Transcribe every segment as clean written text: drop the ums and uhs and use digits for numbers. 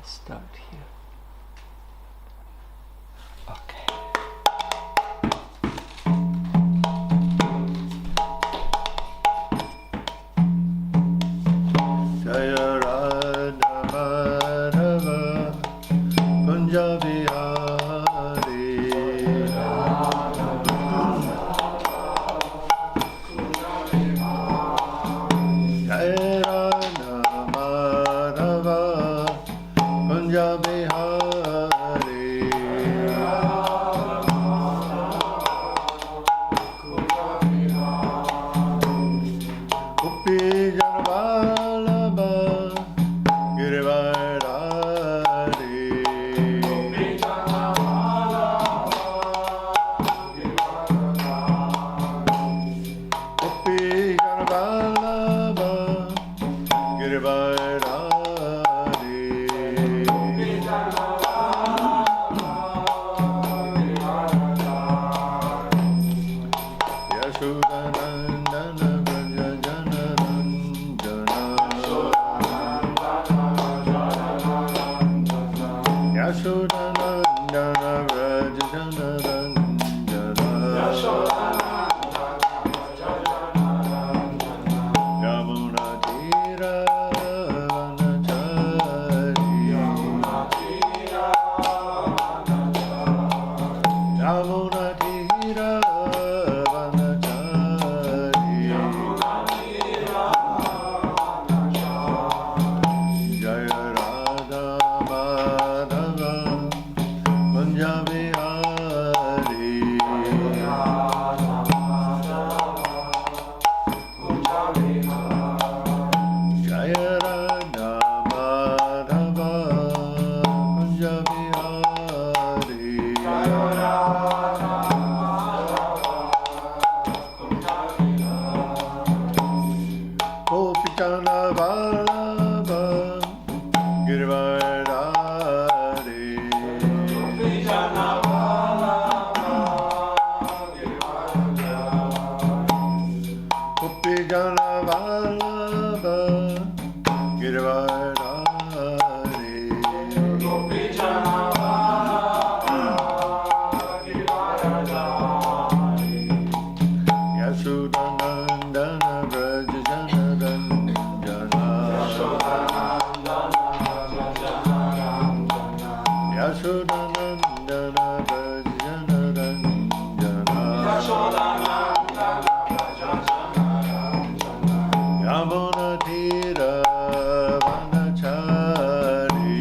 start here. Okay. Jaya Radha Madhava Kunja Bihari Jaya Radha Madhava Kunja Bihari Gopi Janvalabha Girivarari Gopi Janvalabha Girivarari Yashodanandana Braja Janarandana Yashodanandana Braja Janarandana Yamuna Tira Vanachari Yamuna Tira Vanachari Jaya Radha Madhava Kunja Bihari Jaya Radha Madhava Kunja Bihari Gopikana Vallabha Girivarari Gopikana Vallabha Girivarari Yashodanandana Braja Janarandana Yashodanandana Braja Janarandana Yamuna Tira Vanachari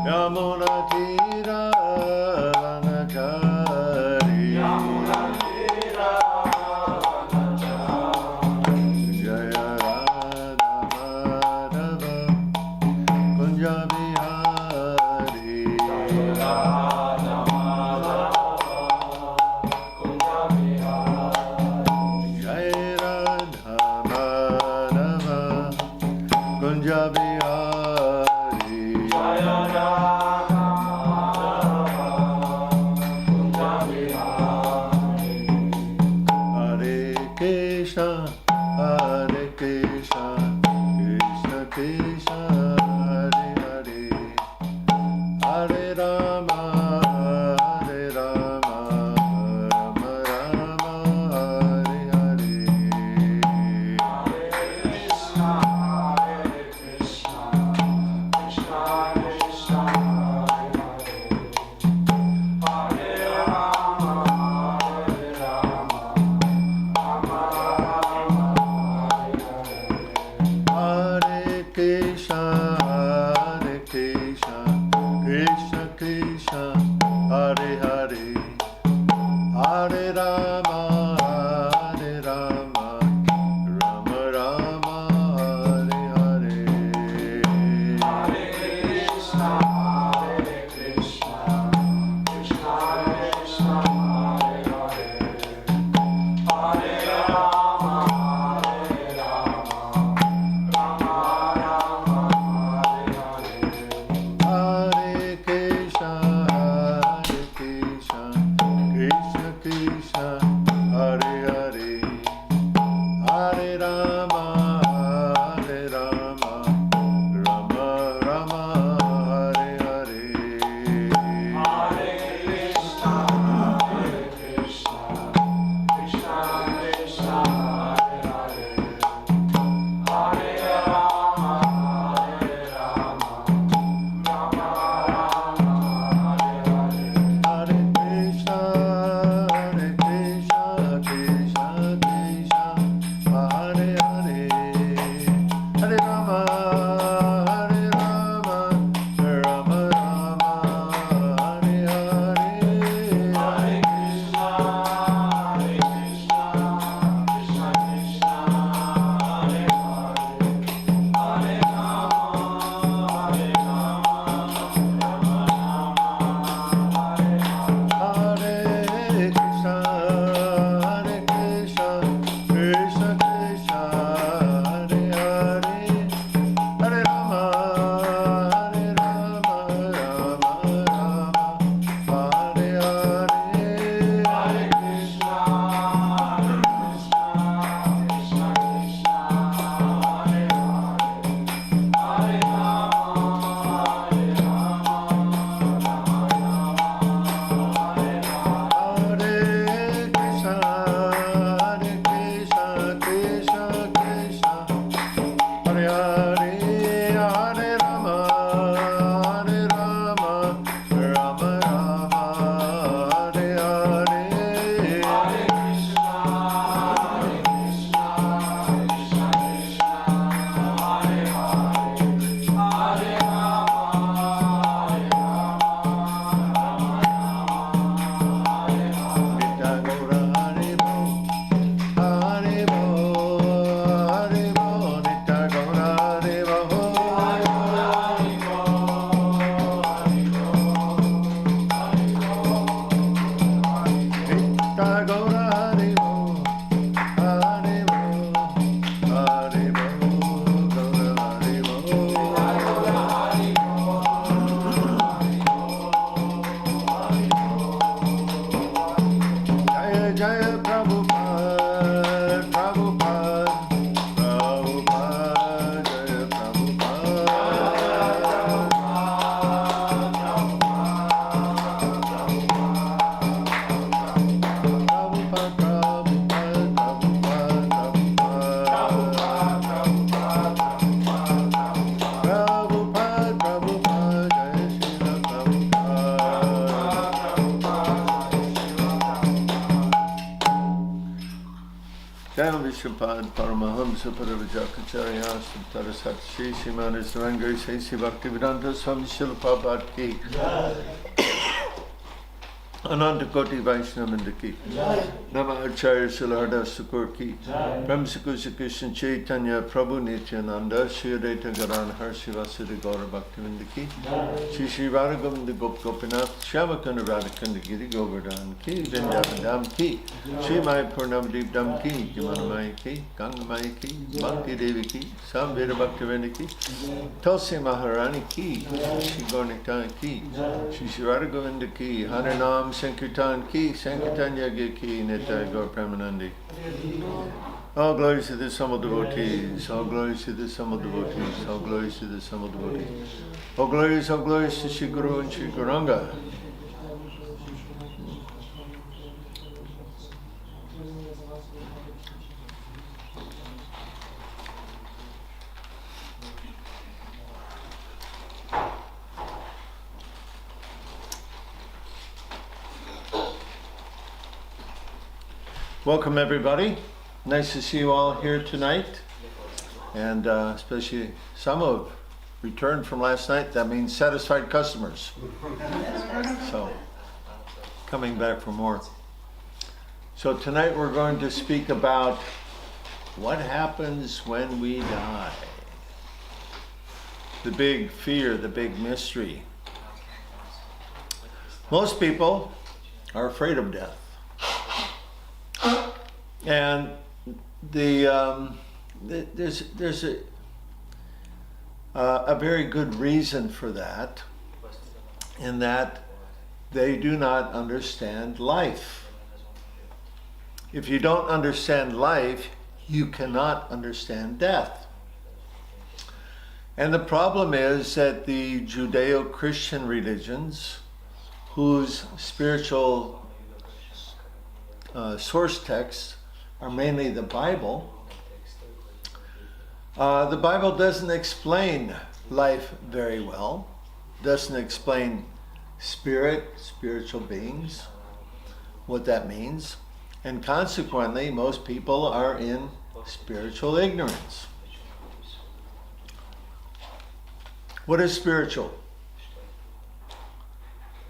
Yamuna Tira Vanachari Jaya Radha Madhava Kunja Bihari Jaya Radha Madhava Kunja Bihari Hare Krishna Hare Krishna Krishna Krishna Hare Hare Hare Rama Hare Rama Rama Rama Hare Hare Hare Krishna Sripad Paramahamsa Paravajakacharya Tarasat Shri Srimad Sarangai Sesi Bhaktivedanta Swami Srila Prabhupada Ki Ananta Koti Vaishnavanda Ki Nama Acharya Srila Hardas Thakur Ki Brahmsakusa Krishna Chaitanya Prabhu Nityananda Shri Advaita Gadadhar Srivasadi Gaura Bhaktivedanta Ki Shri Shri Radhagovinda Gop Gopinath Shyamakanda Radhakanda Giri Govardhan Ki Vindavadam Ki Shri Mai Purnamadeep Dam Ki Yamanamaya Ki Gangamaya Ki Bhakti Devi Ki Samveda Bhaktivedanta Ki Tulsi Maharani Ki Shri Gaurnitai Ki Shri Shri Radhagovinda Ki Harinam Sankirtan Ki, Sankirtan Yagya Ki, Nitai Gaur Premanandi. All glories to the Samal devotees, all glories to the Samal devotees, all glories to the Samal devotees. All glories to Shri Guru and Shri Gauranga. Welcome everybody. Nice to see you all here tonight, and especially some who have returned from last night. That means satisfied customers. So, coming back for more. So tonight we're going to speak about what happens when we die. The big fear, the big mystery. Most people are afraid of death. And there's a very good reason for that, in that they do not understand life. If you don't understand life, you cannot understand death. And the problem is that the Judeo-Christian religions, whose spiritual source texts are mainly the Bible doesn't explain life very well, doesn't explain spiritual beings, what that means, and consequently most people are in spiritual ignorance. What is spiritual?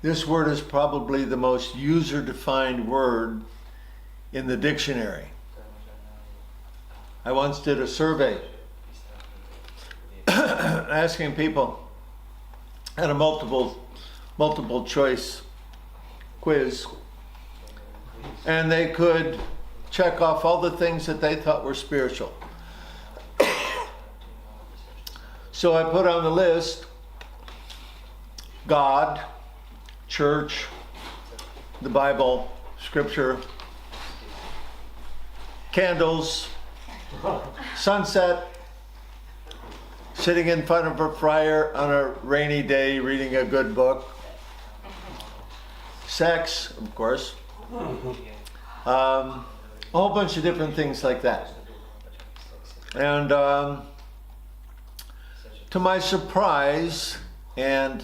This word is probably the most user-defined word in the dictionary. I once did a survey asking people at a multiple choice quiz, and they could check off all the things that they thought were spiritual. So I put on the list God, church, the Bible, scripture, candles, sunset, sitting in front of a fire on a rainy day reading a good book, sex, of course, a whole bunch of different things like that. And to my surprise, and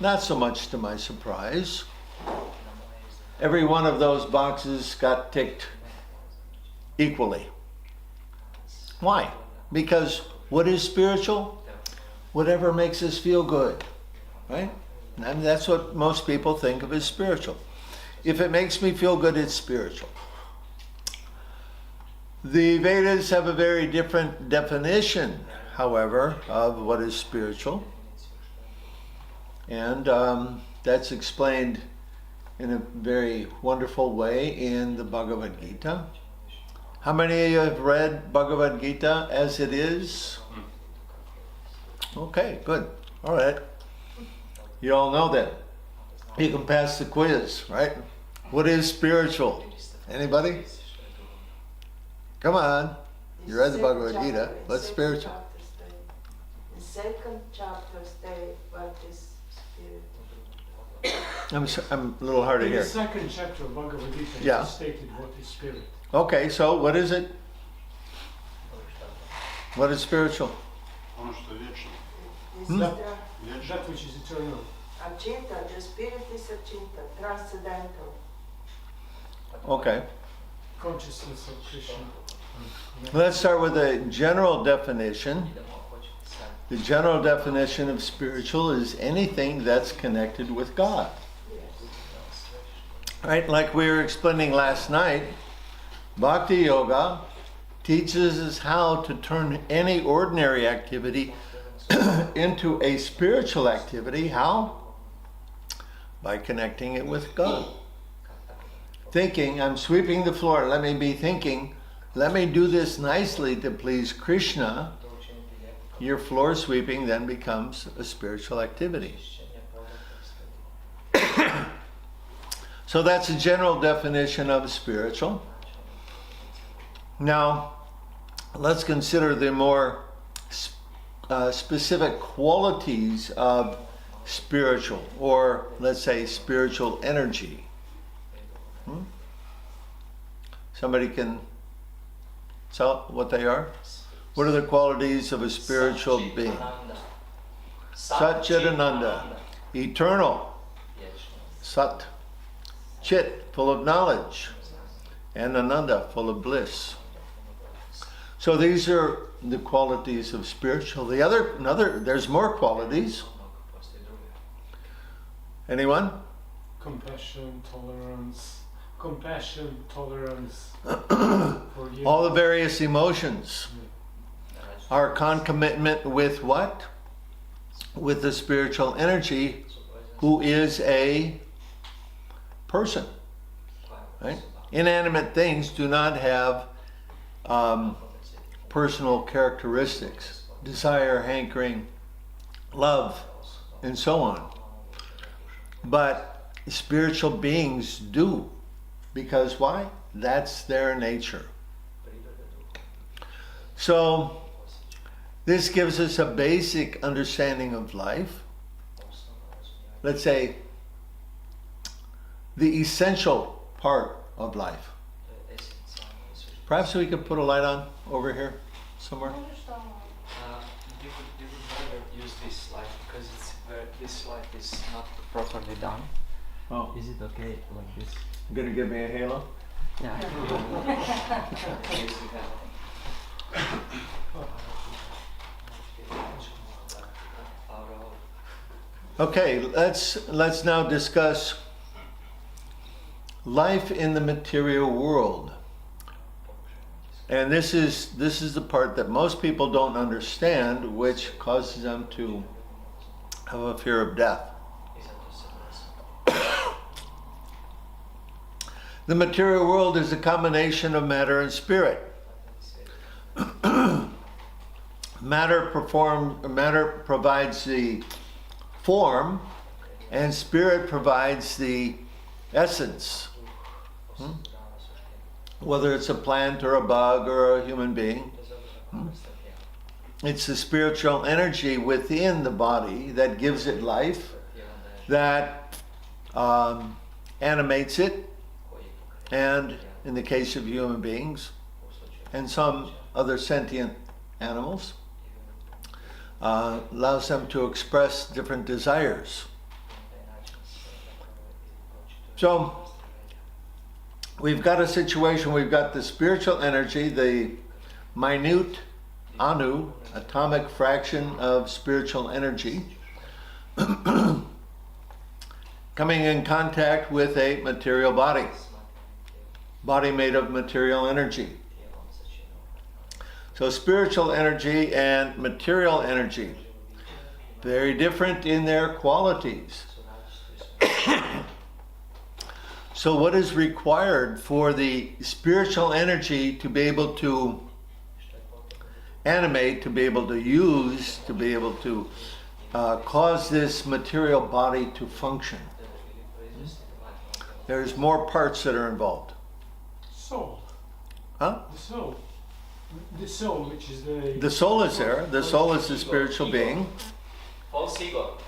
not so much to my surprise, every one of those boxes got ticked equally. Why? Because what is spiritual? Whatever makes us feel good, right? And that's what most people think of as spiritual. If it makes me feel good, it's spiritual. The Vedas have a very different definition, however, of what is spiritual. And that's explained in a very wonderful way in the Bhagavad Gita. How many of you have read Bhagavad Gita as it is? Okay, good. All right. You all know that. You can pass the quiz, right? What is spiritual? Anybody? Come on. You read the Bhagavad Gita. What's spiritual? The second chapter states what is spiritual. I'm a little hard to hear. In the second chapter of Bhagavad Gita, Yeah. it is stated what is spirit. Okay, so what is it? What is spiritual? This is That which is eternal. Achinta, the spirit is achinta, transcendental. Okay. Consciousness of Krishna. Let's start with a general definition. The general definition of spiritual is anything that's connected with God. Right? Like we were explaining last night, Bhakti Yoga teaches us how to turn any ordinary activity into a spiritual activity. How? By connecting it with God. Thinking, I'm sweeping the floor, let me be thinking, let me do this nicely to please Krishna. Your floor sweeping then becomes a spiritual activity. So that's a general definition of spiritual. Now, let's consider the more specific qualities of spiritual, or let's say spiritual energy. Somebody can tell what they are? What are the qualities of a spiritual being? Satchidananda, eternal. Sat, Chit, full of knowledge. And Ananda, full of bliss. So these are the qualities of spiritual. There's more qualities. Anyone? Compassion, tolerance, all the various emotions are concomitant with what? With the spiritual energy, who is a person. Right? Inanimate things do not have personal characteristics, desire, hankering, love, and so on. But spiritual beings do. Because why? That's their nature. So, this gives us a basic understanding of life. Let's say, the essential part of life. Perhaps we could put a light on over here somewhere. You would rather use this light because this light is not properly done. Oh, Is it okay like this? you gonna give me a halo? Yeah. Okay, let's now discuss life in the material world. And this is the part that most people don't understand, which causes them to have a fear of death. The material world is a combination of matter and spirit. Matter provides the form, and spirit provides the essence. Whether it's a plant or a bug or a human being. It's the spiritual energy within the body that gives it life, that animates it, and in the case of human beings and some other sentient animals, allows them to express different desires. So we've got a situation, we've got the spiritual energy, the minute anu, atomic fraction of spiritual energy, coming in contact with a material body made of material energy. So spiritual energy and material energy, very different in their qualities. So what is required for the spiritual energy to be able to animate, to be able to use, to be able to cause this material body to function? There's more parts that are involved. Soul. Huh? The soul. The soul, which is the... The soul is there. The soul is the spiritual being. False ego.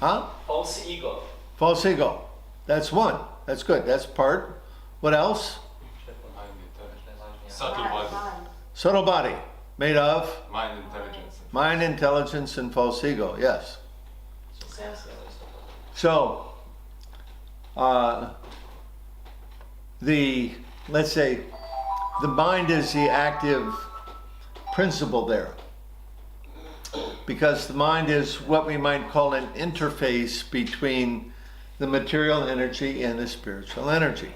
Huh? False ego. False ego. That's one. That's good. That's part. What else? Subtle body. Subtle body. Made of? Mind, intelligence. Mind, intelligence, and false ego. Yes. So, let's say, the mind is the active principle there. Because the mind is what we might call an interface between the material energy and the spiritual energy.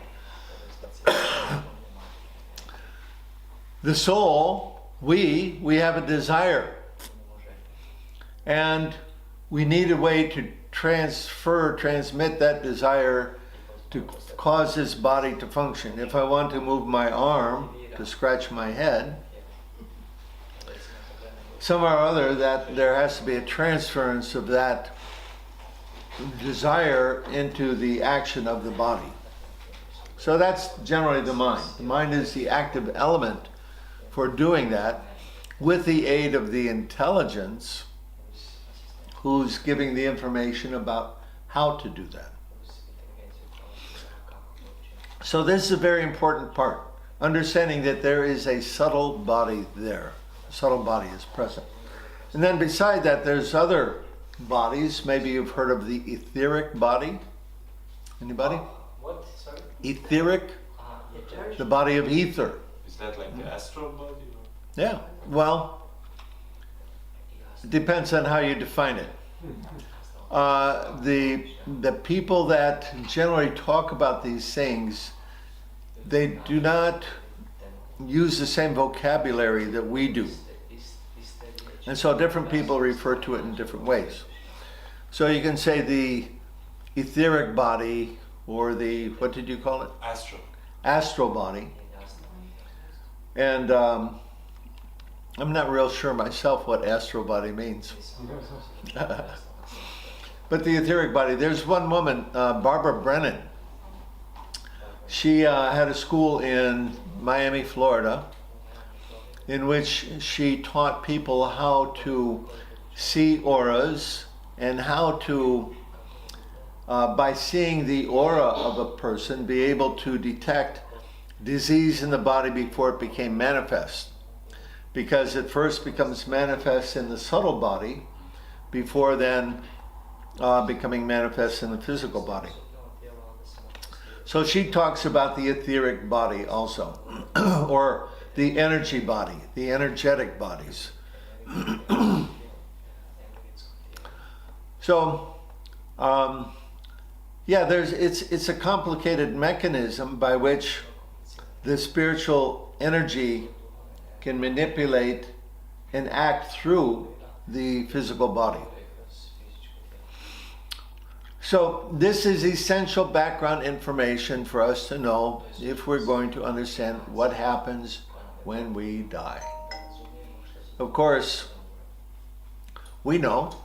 The soul, we have a desire. And we need a way to transmit that desire to cause this body to function. If I want to move my arm to scratch my head, somehow or other that there has to be a transference of that desire into the action of the body. So that's generally the mind. The mind is the active element for doing that with the aid of the intelligence who's giving the information about how to do that. So this is a very important part, understanding that there is a subtle body there. A subtle body is present. And then beside that, there's other bodies. Maybe you've heard of the etheric body. Anybody? What? Sorry? Etheric, the body of ether. Is that like the astral body? Or? Yeah, well, it depends on how you define it. The people that generally talk about these things, they do not use the same vocabulary that we do. And so different people refer to it in different ways. So you can say the etheric body, or the, what did you call it? Astral. Astral body. And I'm not real sure myself what astral body means. But the etheric body, there's one woman, Barbara Brennan. She had a school in Miami, Florida, in which she taught people how to see auras and how to, by seeing the aura of a person, be able to detect disease in the body before it became manifest. Because it first becomes manifest in the subtle body before then becoming manifest in the physical body. So she talks about the etheric body also, or the energy body, the energetic bodies. So, yeah, it's a complicated mechanism by which the spiritual energy can manipulate and act through the physical body. So this is essential background information for us to know if we're going to understand what happens when we die. Of course, we know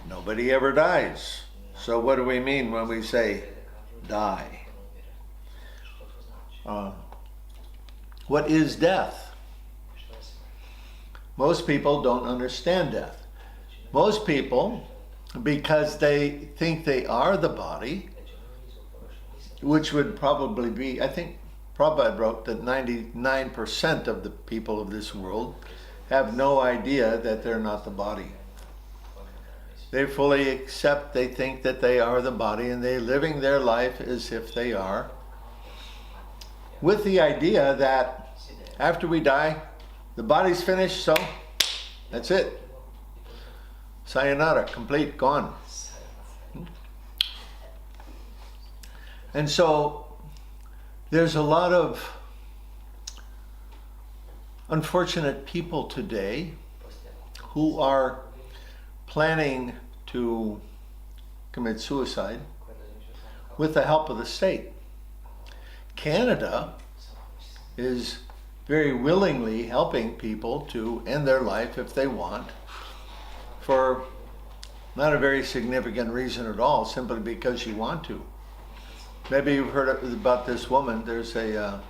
nobody ever dies. So what do we mean when we say die? What is death? Most people don't understand death. Most people, because they think they are the body, which would probably be, I think Prabhupada wrote that 99% of the people of this world have no idea that they're not the body. They fully accept, they think that they are the body, and they're living their life as if they are, with the idea that after we die, the body's finished, so that's it. Sayonara, complete, gone. And so there's a lot of unfortunate people today who are planning to commit suicide with the help of the state. Canada is very willingly helping people to end their life if they want, for not a very significant reason at all, simply because you want to. Maybe you've heard about this woman. There's a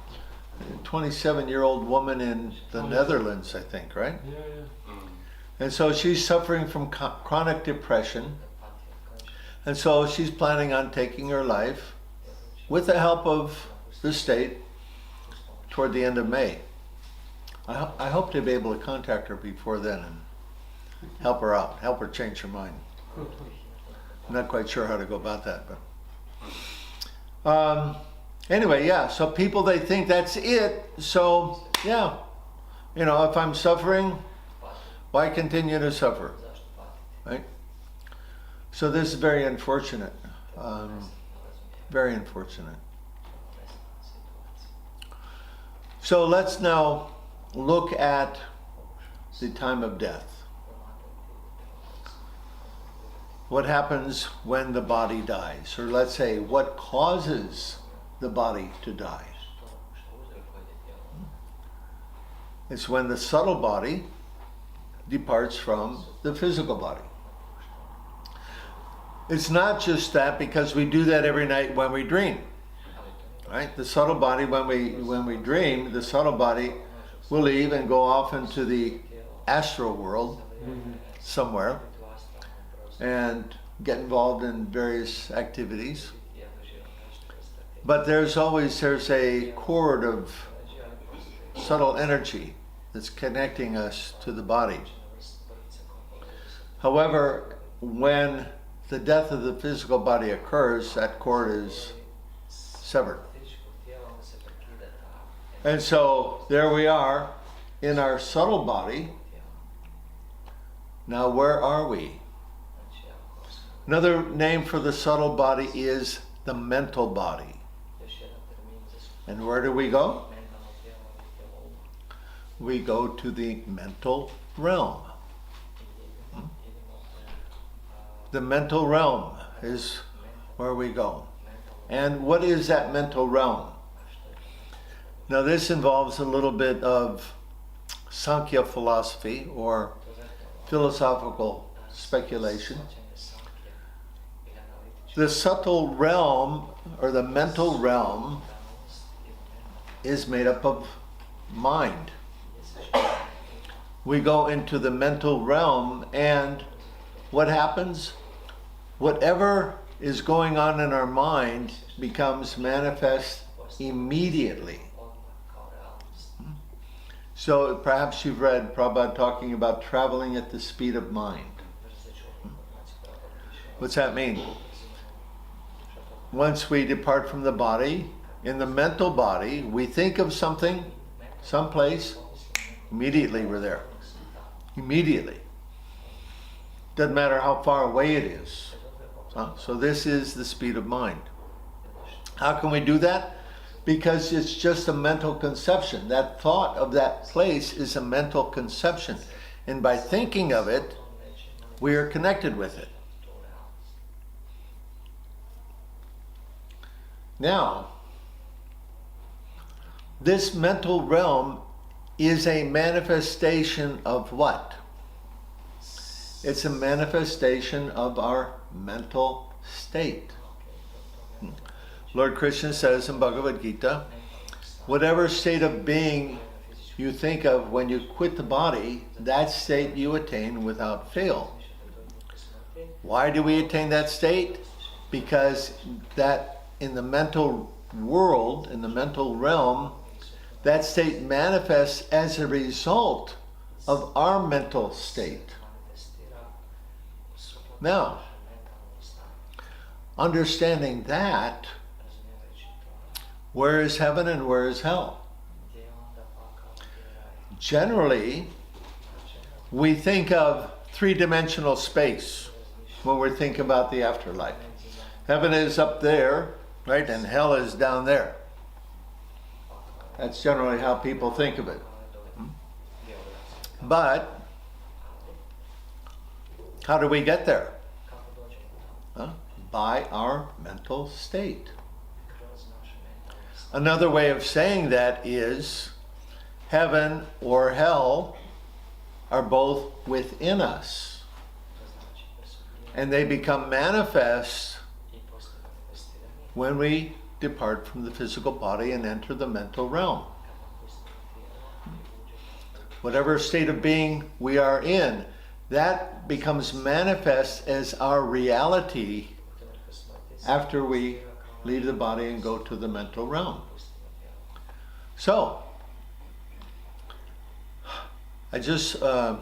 27-year-old woman in the Netherlands, I think, right? Yeah. And so she's suffering from chronic depression. And so she's planning on taking her life with the help of the state toward the end of May. I hope to be able to contact her before then and help her out, help her change her mind. I'm not quite sure how to go about that, but Anyway, yeah, so people, they think that's it. So, yeah, you know, if I'm suffering, why continue to suffer, right? So this is very unfortunate, very unfortunate. So let's now look at the time of death. What happens when the body dies? Or let's say, what causes the body to die? It's when the subtle body departs from the physical body. It's not just that, because we do that every night when we dream. Right? The subtle body, when we dream, the subtle body will leave and go off into the astral world somewhere and get involved in various activities. But there's a cord of subtle energy that's connecting us to the body. However, when the death of the physical body occurs, that cord is severed. And so there we are in our subtle body. Now where are we? Another name for the subtle body is the mental body. And where do we go? We go to the mental realm. The mental realm is where we go. And what is that mental realm? Now this involves a little bit of Sankhya philosophy or philosophical speculation. The subtle realm, or the mental realm, is made up of mind. We go into the mental realm, and what happens? Whatever is going on in our mind becomes manifest immediately. So perhaps you've read Prabhupada talking about traveling at the speed of mind. What's that mean? Once we depart from the body, in the mental body, we think of something, someplace, immediately we're there. Immediately. Doesn't matter how far away it is. So this is the speed of mind. How can we do that? Because it's just a mental conception. That thought of that place is a mental conception. And by thinking of it, we are connected with it. Now, this mental realm is a manifestation of what? It's a manifestation of our mental state. Lord Krishna says in Bhagavad Gita, whatever state of being you think of when you quit the body, that state you attain without fail. Why do we attain that state? Because that in the mental world, in the mental realm, that state manifests as a result of our mental state. Now, understanding that, where is heaven and where is hell? Generally, we think of three-dimensional space when we think about the afterlife. Heaven is up there, right, and hell is down there. That's generally how people think of it. But how do we get there? By our mental state. Another way of saying that is heaven or hell are both within us, and they become manifest when we depart from the physical body and enter the mental realm. Whatever state of being we are in, that becomes manifest as our reality after we leave the body and go to the mental realm. So, a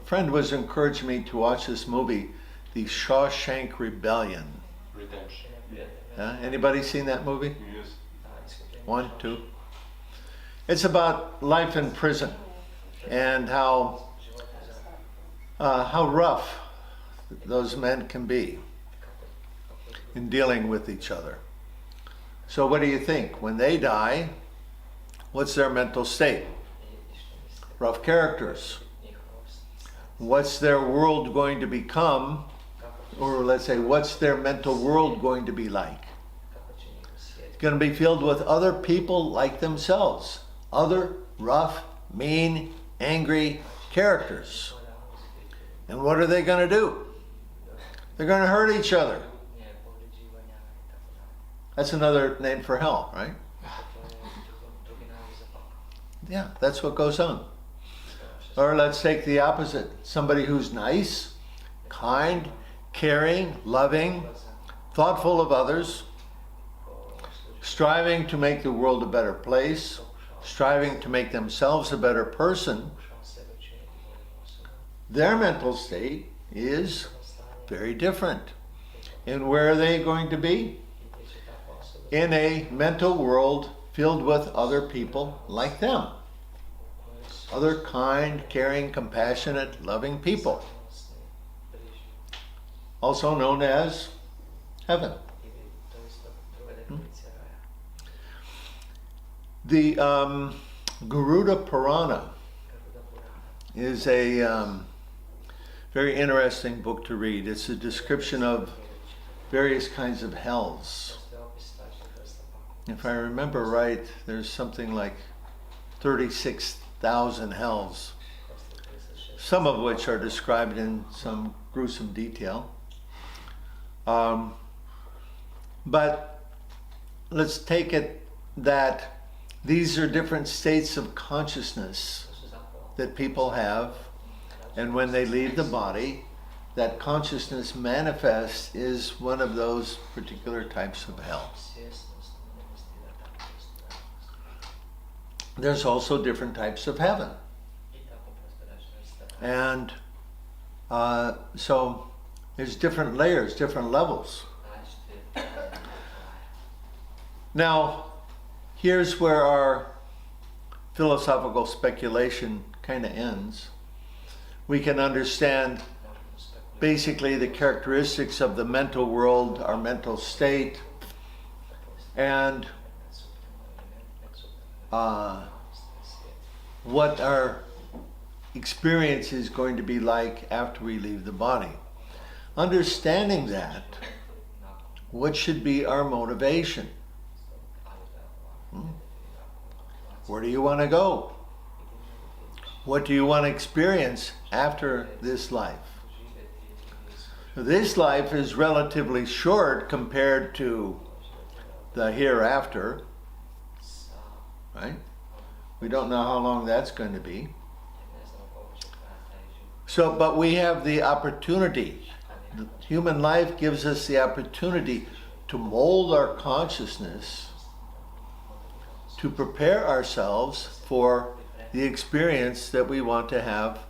friend was encouraging me to watch this movie, The Shawshank Rebellion. Redemption. Anybody seen that movie? Yes. 1, 2. It's about life in prison and how rough those men can be in dealing with each other. So what do you think? When they die, what's their mental state? Rough characters. What's their world going to become? Or let's say, what's their mental world going to be like? It's going to be filled with other people like themselves. Other rough, mean, angry characters. And what are they going to do? They're going to hurt each other. That's another name for hell, right? Yeah, that's what goes on. Or let's take the opposite. Somebody who's nice, kind, caring, loving, thoughtful of others, striving to make the world a better place, striving to make themselves a better person. Their mental state is very different. And where are they going to be? In a mental world filled with other people like them. Other kind, caring, compassionate, loving people. Also known as heaven. The Garuda Purana is a very interesting book to read. It's a description of various kinds of hells. If I remember right, there's something like 36,000 hells, some of which are described in some gruesome detail. But let's take it that these are different states of consciousness that people have, and when they leave the body, that consciousness manifests is one of those particular types of hell. There's also different types of heaven. And so there's different layers, different levels. Now, here's where our philosophical speculation kind of ends. We can understand basically the characteristics of the mental world, our mental state, and what our experience is going to be like after we leave the body. Understanding that, what should be our motivation? Where do you want to go? What do you want to experience after this life? This life is relatively short compared to the hereafter, right? We don't know how long that's going to be. So, but we have the opportunity. Human life gives us the opportunity to mold our consciousness, to prepare ourselves for the experience that we want to have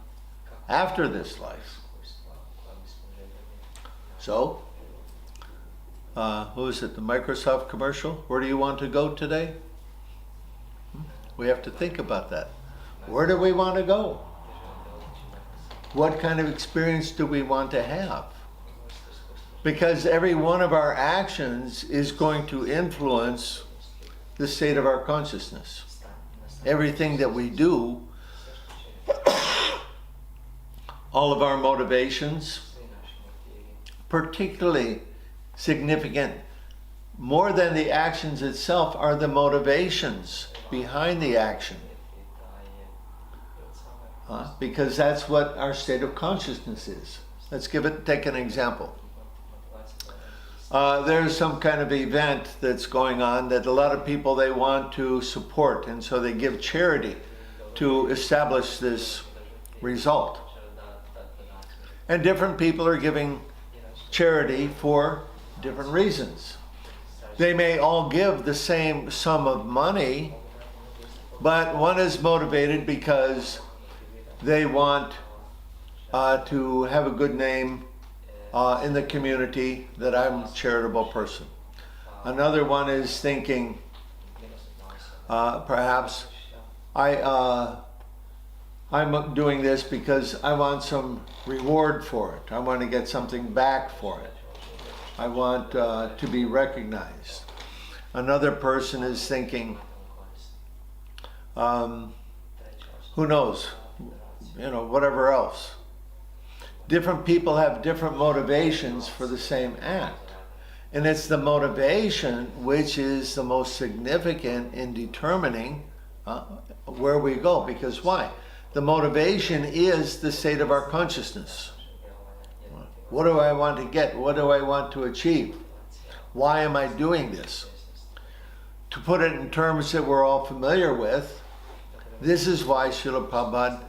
after this life. So, who is it, the Microsoft commercial? Where do you want to go today? We have to think about that. Where do we want to go? What kind of experience do we want to have? Because every one of our actions is going to influence the state of our consciousness. Everything that we do, all of our motivations, particularly significant, more than the actions itself, are the motivations behind the action. Because that's what our state of consciousness is. Let's take an example. There's some kind of event that's going on that a lot of people, they want to support, and so they give charity to establish this result. And different people are giving charity for different reasons. They may all give the same sum of money, but one is motivated because they want to have a good name in the community, that I'm a charitable person. Another one is thinking, Perhaps I'm doing this because I want some reward for it. I want to get something back for it. I want to be recognized. Another person is thinking, who knows, whatever else. Different people have different motivations for the same act. And it's the motivation which is the most significant in determining where we go. Because why? The motivation is the state of our consciousness. What do I want to get? What do I want to achieve? Why am I doing this? To put it in terms that we're all familiar with, this is why Srila Prabhupada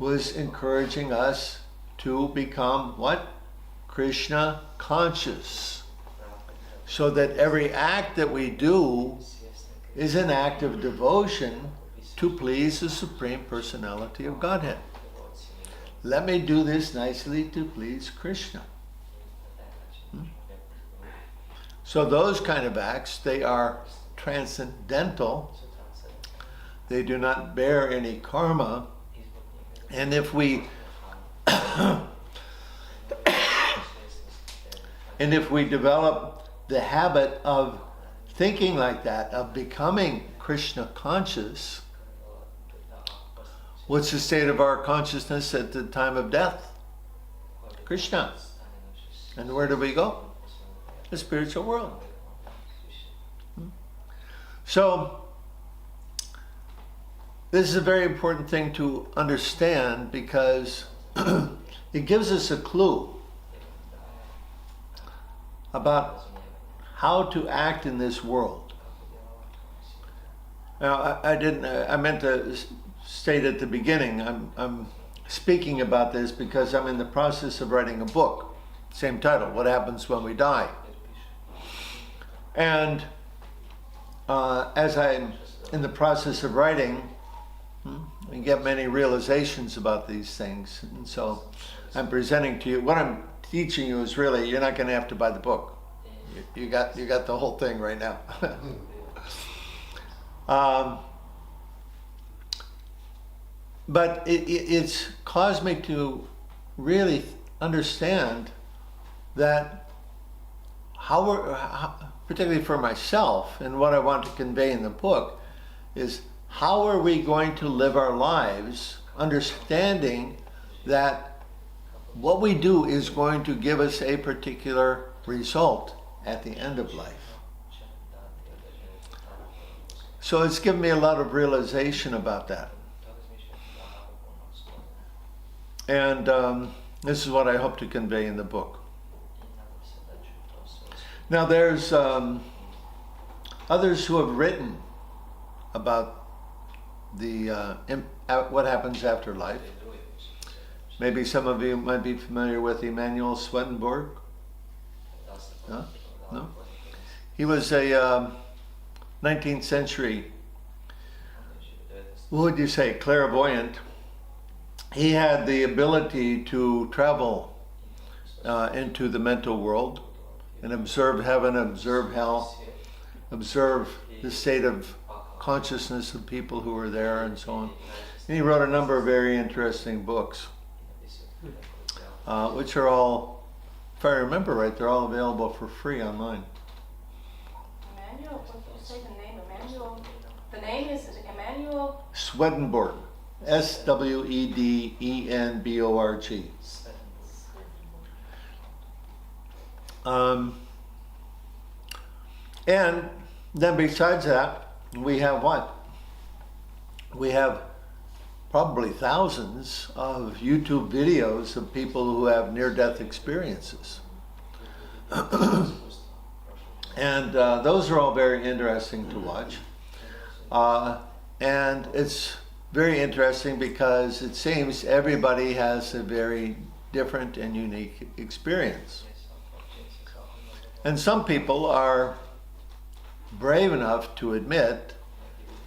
was encouraging us to become what? Krishna conscious. So that every act that we do is an act of devotion to please the Supreme Personality of Godhead. Let me do this nicely to please Krishna. So those kind of acts, they are transcendental. They do not bear any karma. And if we develop the habit of thinking like that, of becoming Krishna conscious, what's the state of our consciousness at the time of death? Krishna. And where do we go? The spiritual world. So, this is a very important thing to understand because it gives us a clue about how to act in this world. Now, I meant to state at the beginning, I'm speaking about this because I'm in the process of writing a book, same title, What Happens When We Die. And as I'm in the process of writing, I get many realizations about these things. And so I'm presenting to you, what I'm teaching you is really, you're not going to have to buy the book. You got the whole thing right now. But it's caused me to really understand that particularly for myself, and what I want to convey in the book, is how are we going to live our lives understanding that what we do is going to give us a particular result at the end of life. So it's given me a lot of realization about that. And this is what I hope to convey in the book. Now there's others who have written about what happens after life. Maybe some of you might be familiar with Emanuel Swedenborg. No? He was a 19th century, what would you say, clairvoyant. He had the ability to travel into the mental world and observe heaven, observe hell, observe the state of consciousness of people who were there and so on. And he wrote a number of very interesting books, which are all, if I remember right, they're all available for free online. Emmanuel, what did you say the name? Emmanuel? The name is Emmanuel? Swedenborg. Sweddenborg. And then besides that, we have what? We have probably thousands of YouTube videos of people who have near-death experiences. And those are all very interesting to watch. And it's very interesting because it seems everybody has a very different and unique experience. And some people are brave enough to admit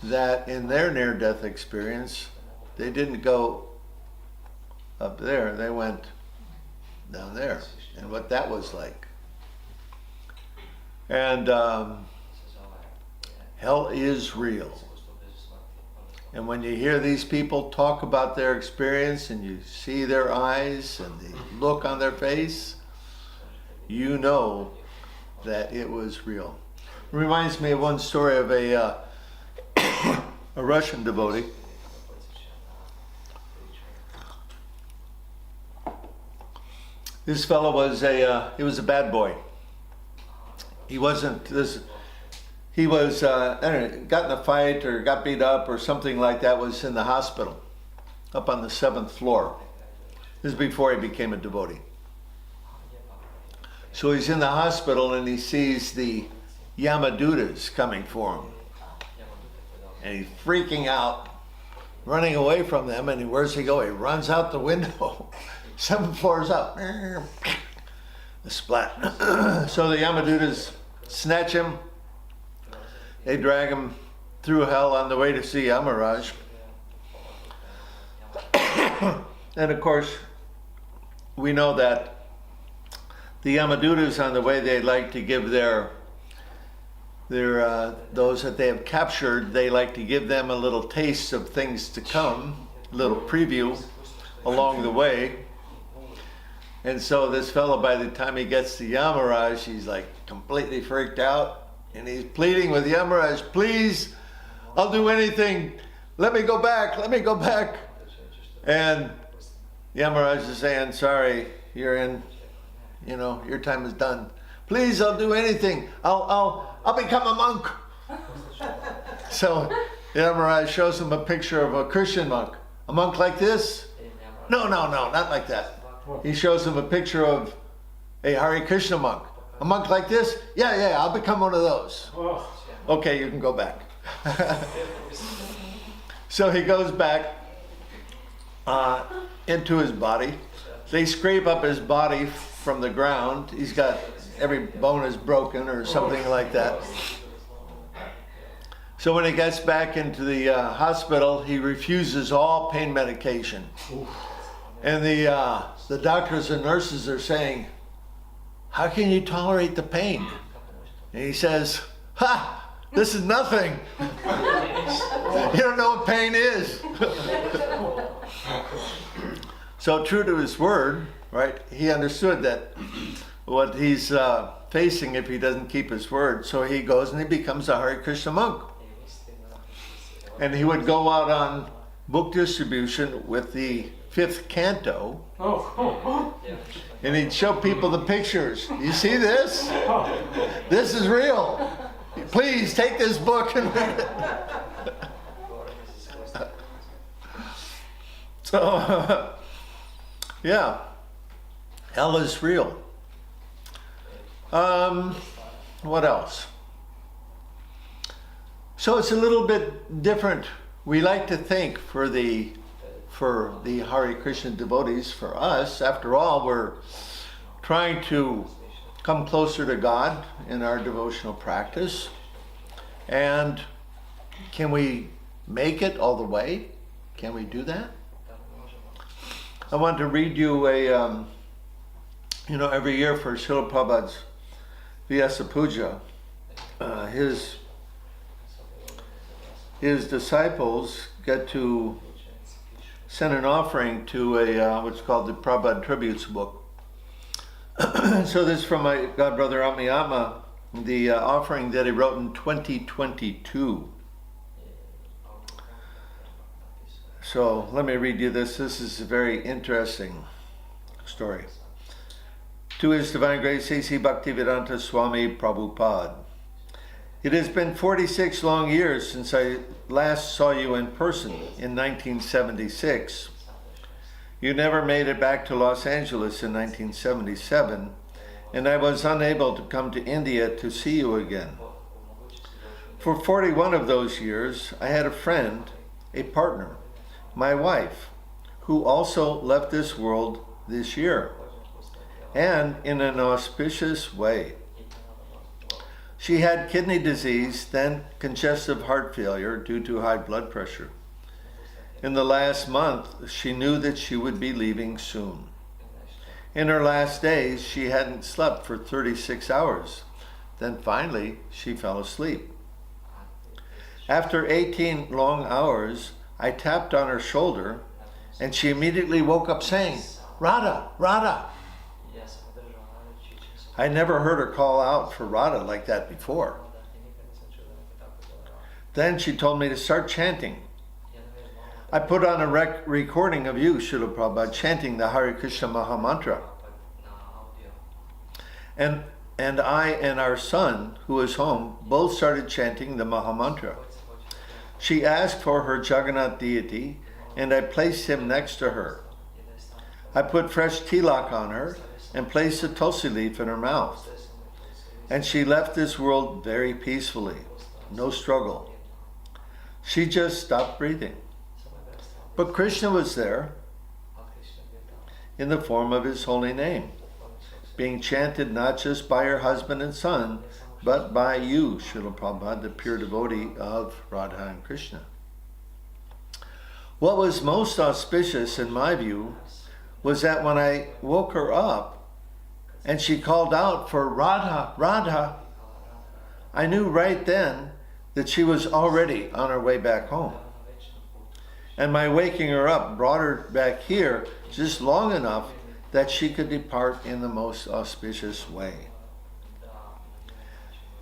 that in their near-death experience, they didn't go up there, they went down there, and what that was like. And hell is real. And when you hear these people talk about their experience and you see their eyes and the look on their face, you know that it was real. It reminds me of one story of a Russian devotee. This fellow was he was a bad boy. He wasn't this. He was I don't know, got in a fight or got beat up or something like that. Was in the hospital, up on the 7th floor. This is before he became a devotee. So he's in the hospital and he sees the Yamadutas coming for him, and he's freaking out, running away from them. And where's he go? He runs out the window. 7 floors up. A splat. So the Yamadutas snatch him. They drag him through hell on the way to see Yamaraj. And of course, we know that the Yamadutas, on the way, they like to give their those that they have captured, they like to give them a little taste of things to come, a little preview along the way. And so this fellow, by the time he gets to Yamaraj, he's like completely freaked out. And he's pleading with Yamaraj, please, I'll do anything. Let me go back, let me go back. And Yamaraj is saying, sorry, you're in, your time is done. Please, I'll do anything. I'll become a monk. So Yamaraj shows him a picture of a Christian monk. A monk like this? No, not like that. He shows him a picture of a Hare Krishna monk. A monk like this? Yeah, I'll become one of those. Okay, you can go back. So he goes back into his body. They scrape up his body from the ground. He's got, every bone is broken or something like that. So when he gets back into the hospital, he refuses all pain medication. And the doctors and nurses are saying, how can you tolerate the pain? And he says, this is nothing. You don't know what pain is. So true to his word, right? He understood that what he's facing if he doesn't keep his word. So he goes and he becomes a Hare Krishna monk. And he would go out on book distribution with the 5th canto. And he'd show people the pictures. You see this? This is real. Please take this book and read it. So, yeah, hell is real. What else? So it's a little bit different. We like to think for the Hare Krishna devotees, for us, after all, we're trying to come closer to God in our devotional practice. And can we make it all the way? Can we do that? I want to read you a, every year for Srila Prabhupada's Vyasa Puja, his disciples get to send an offering to what's called the Prabhupada Tributes book. So this is from my godbrother Amiyama, the offering that he wrote in 2022. So let me read you this. This is a very interesting story. To His Divine Grace A.C. Bhaktivedanta Swami Prabhupada. It has been 46 long years since I last saw you in person in 1976. You never made it back to Los Angeles in 1977, and I was unable to come to India to see you again. For 41 of those years, I had a friend, a partner, my wife, who also left this world this year, and in an auspicious way. She had kidney disease, then congestive heart failure due to high blood pressure. In the last month, she knew that she would be leaving soon. In her last days, she hadn't slept for 36 hours. Then finally, she fell asleep. After 18 long hours, I tapped on her shoulder, and she immediately woke up saying, "Radha, Radha." I never heard her call out for Radha like that before. Then she told me to start chanting. I put on a recording of you, Srila Prabhupada, chanting the Hare Krishna Maha Mantra. And I and our son, who was home, both started chanting the Maha Mantra. She asked for her Jagannath deity, and I placed him next to her. I put fresh tilak on her and placed a tulsi leaf in her mouth. And she left this world very peacefully, no struggle. She just stopped breathing. But Krishna was there in the form of his holy name, being chanted not just by her husband and son, but by you, Srila Prabhupada, the pure devotee of Radha and Krishna. What was most auspicious in my view was that when I woke her up and she called out for Radha, Radha, I knew right then that she was already on her way back home. And my waking her up brought her back here just long enough that she could depart in the most auspicious way.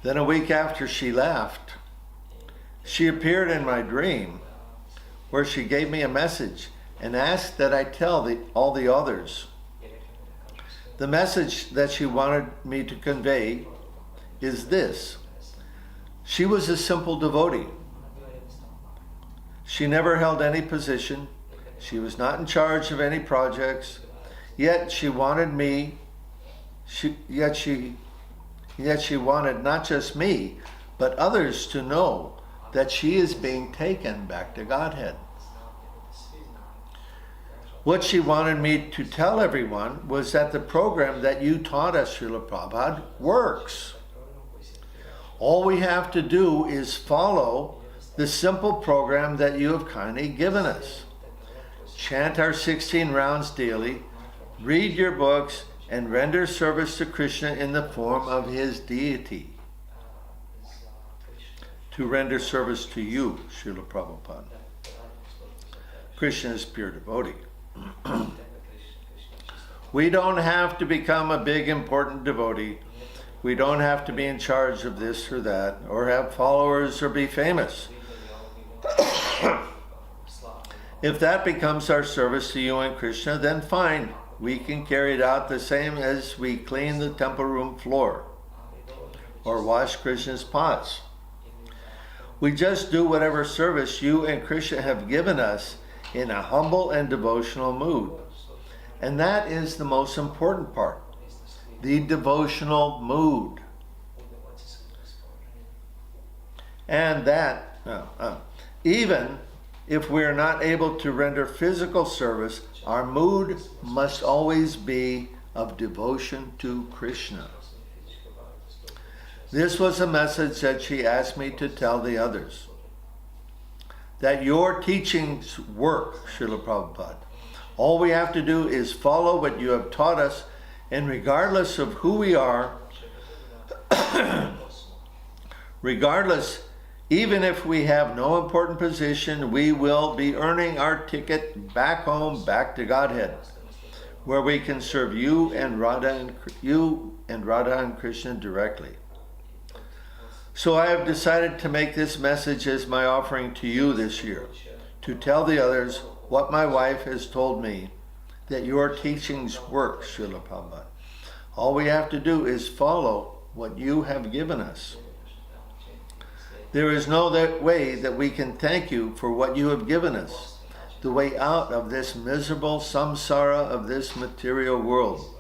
Then a week after she left, she appeared in my dream where she gave me a message and asked that I tell all the others. The message that she wanted me to convey is this. She was a simple devotee. She never held any position. She was not in charge of any projects. Yet she wanted me, yet she wanted not just me, but others to know that she is being taken back to Godhead. What she wanted me to tell everyone was that the program that you taught us, Srila Prabhupada, works. All we have to do is follow the simple program that you have kindly given us. Chant our 16 rounds daily, read your books, and render service to Krishna in the form of his deity. To render service to you, Srila Prabhupada. Krishna is pure devotee. We don't have to become a big important devotee. We don't have to be in charge of this or that, or have followers or be famous. If that becomes our service to you and Krishna, then fine. We can carry it out the same as we clean the temple room floor or wash Krishna's pots. We just do whatever service you and Krishna have given us in a humble and devotional mood. And that is the most important part, the devotional mood. And that, even if we are not able to render physical service, our mood must always be of devotion to Krishna. This was a message that she asked me to tell the others. That your teachings work, Srila Prabhupada. All we have to do is follow what you have taught us, and regardless of who we are, even if we have no important position, we will be earning our ticket back home, back to Godhead, where we can serve you and Radha and Krishna directly. So I have decided to make this message as my offering to you this year, to tell the others what my wife has told me, that your teachings work, Srila Prabhupada. All we have to do is follow what you have given us. There is no way that we can thank you for what you have given us, the way out of this miserable samsara of this material world.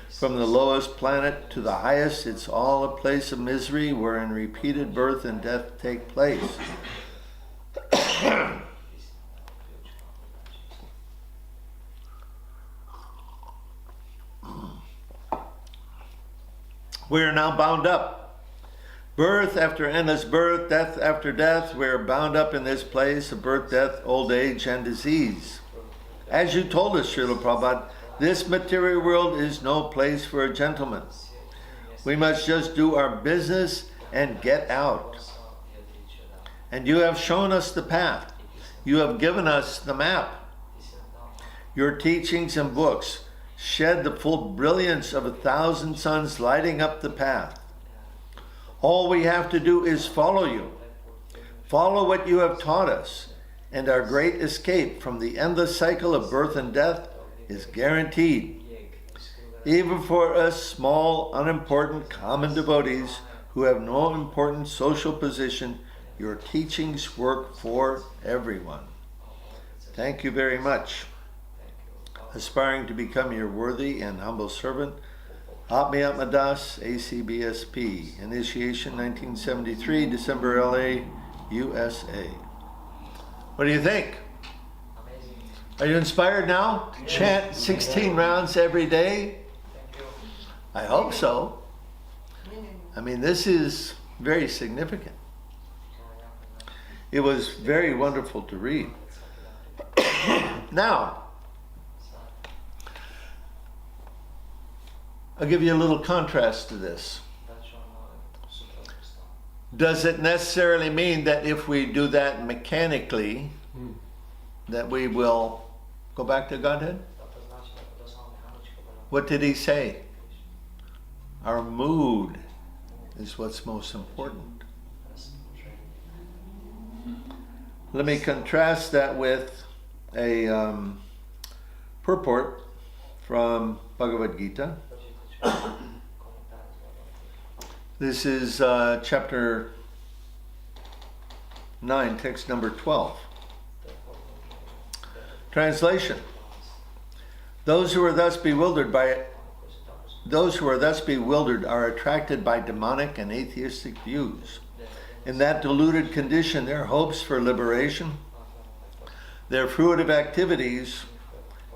From the lowest planet to the highest, it's all a place of misery wherein repeated birth and death take place. We are now bound up. Birth after endless birth, death after death, we are bound up in this place of birth, death, old age, and disease. As you told us, Srila Prabhupada, this material world is no place for a gentleman. We must just do our business and get out. And you have shown us the path. You have given us the map. Your teachings and books shed the full brilliance of 1,000 suns lighting up the path. All we have to do is follow you. Follow what you have taught us, and our great escape from the endless cycle of birth and death is guaranteed. Even for us small, unimportant, common devotees who have no important social position, your teachings work for everyone. Thank you very much. Aspiring to become your worthy and humble servant, Atma Das, ACBSP. Initiation 1973, December, LA, USA. What do you think? Are you inspired now to chant 16 rounds every day? I hope so. I mean, this is very significant. It was very wonderful to read. Now, I'll give you a little contrast to this. Does it necessarily mean that if we do that mechanically, that we will go back to Godhead? What did he say? Our mood is what's most important. Let me contrast that with a purport from Bhagavad Gita. This is chapter 9, text number 12. Translation. Those who are thus bewildered are attracted by demonic and atheistic views. In that deluded condition, their hopes for liberation, their fruitive activities,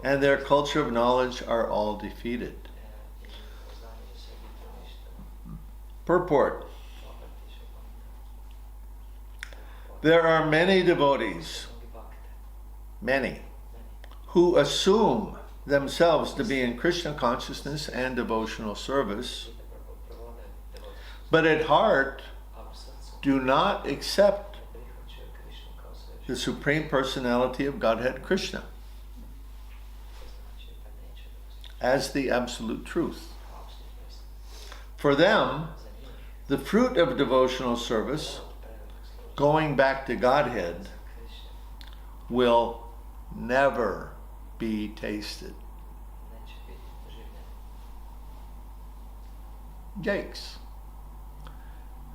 and their culture of knowledge are all defeated. Purport. There are many devotees, who assume themselves to be in Krishna consciousness and devotional service, but at heart do not accept the Supreme Personality of Godhead Krishna as the absolute truth. For them, the fruit of devotional service, going back to Godhead, will never be tasted. Yikes.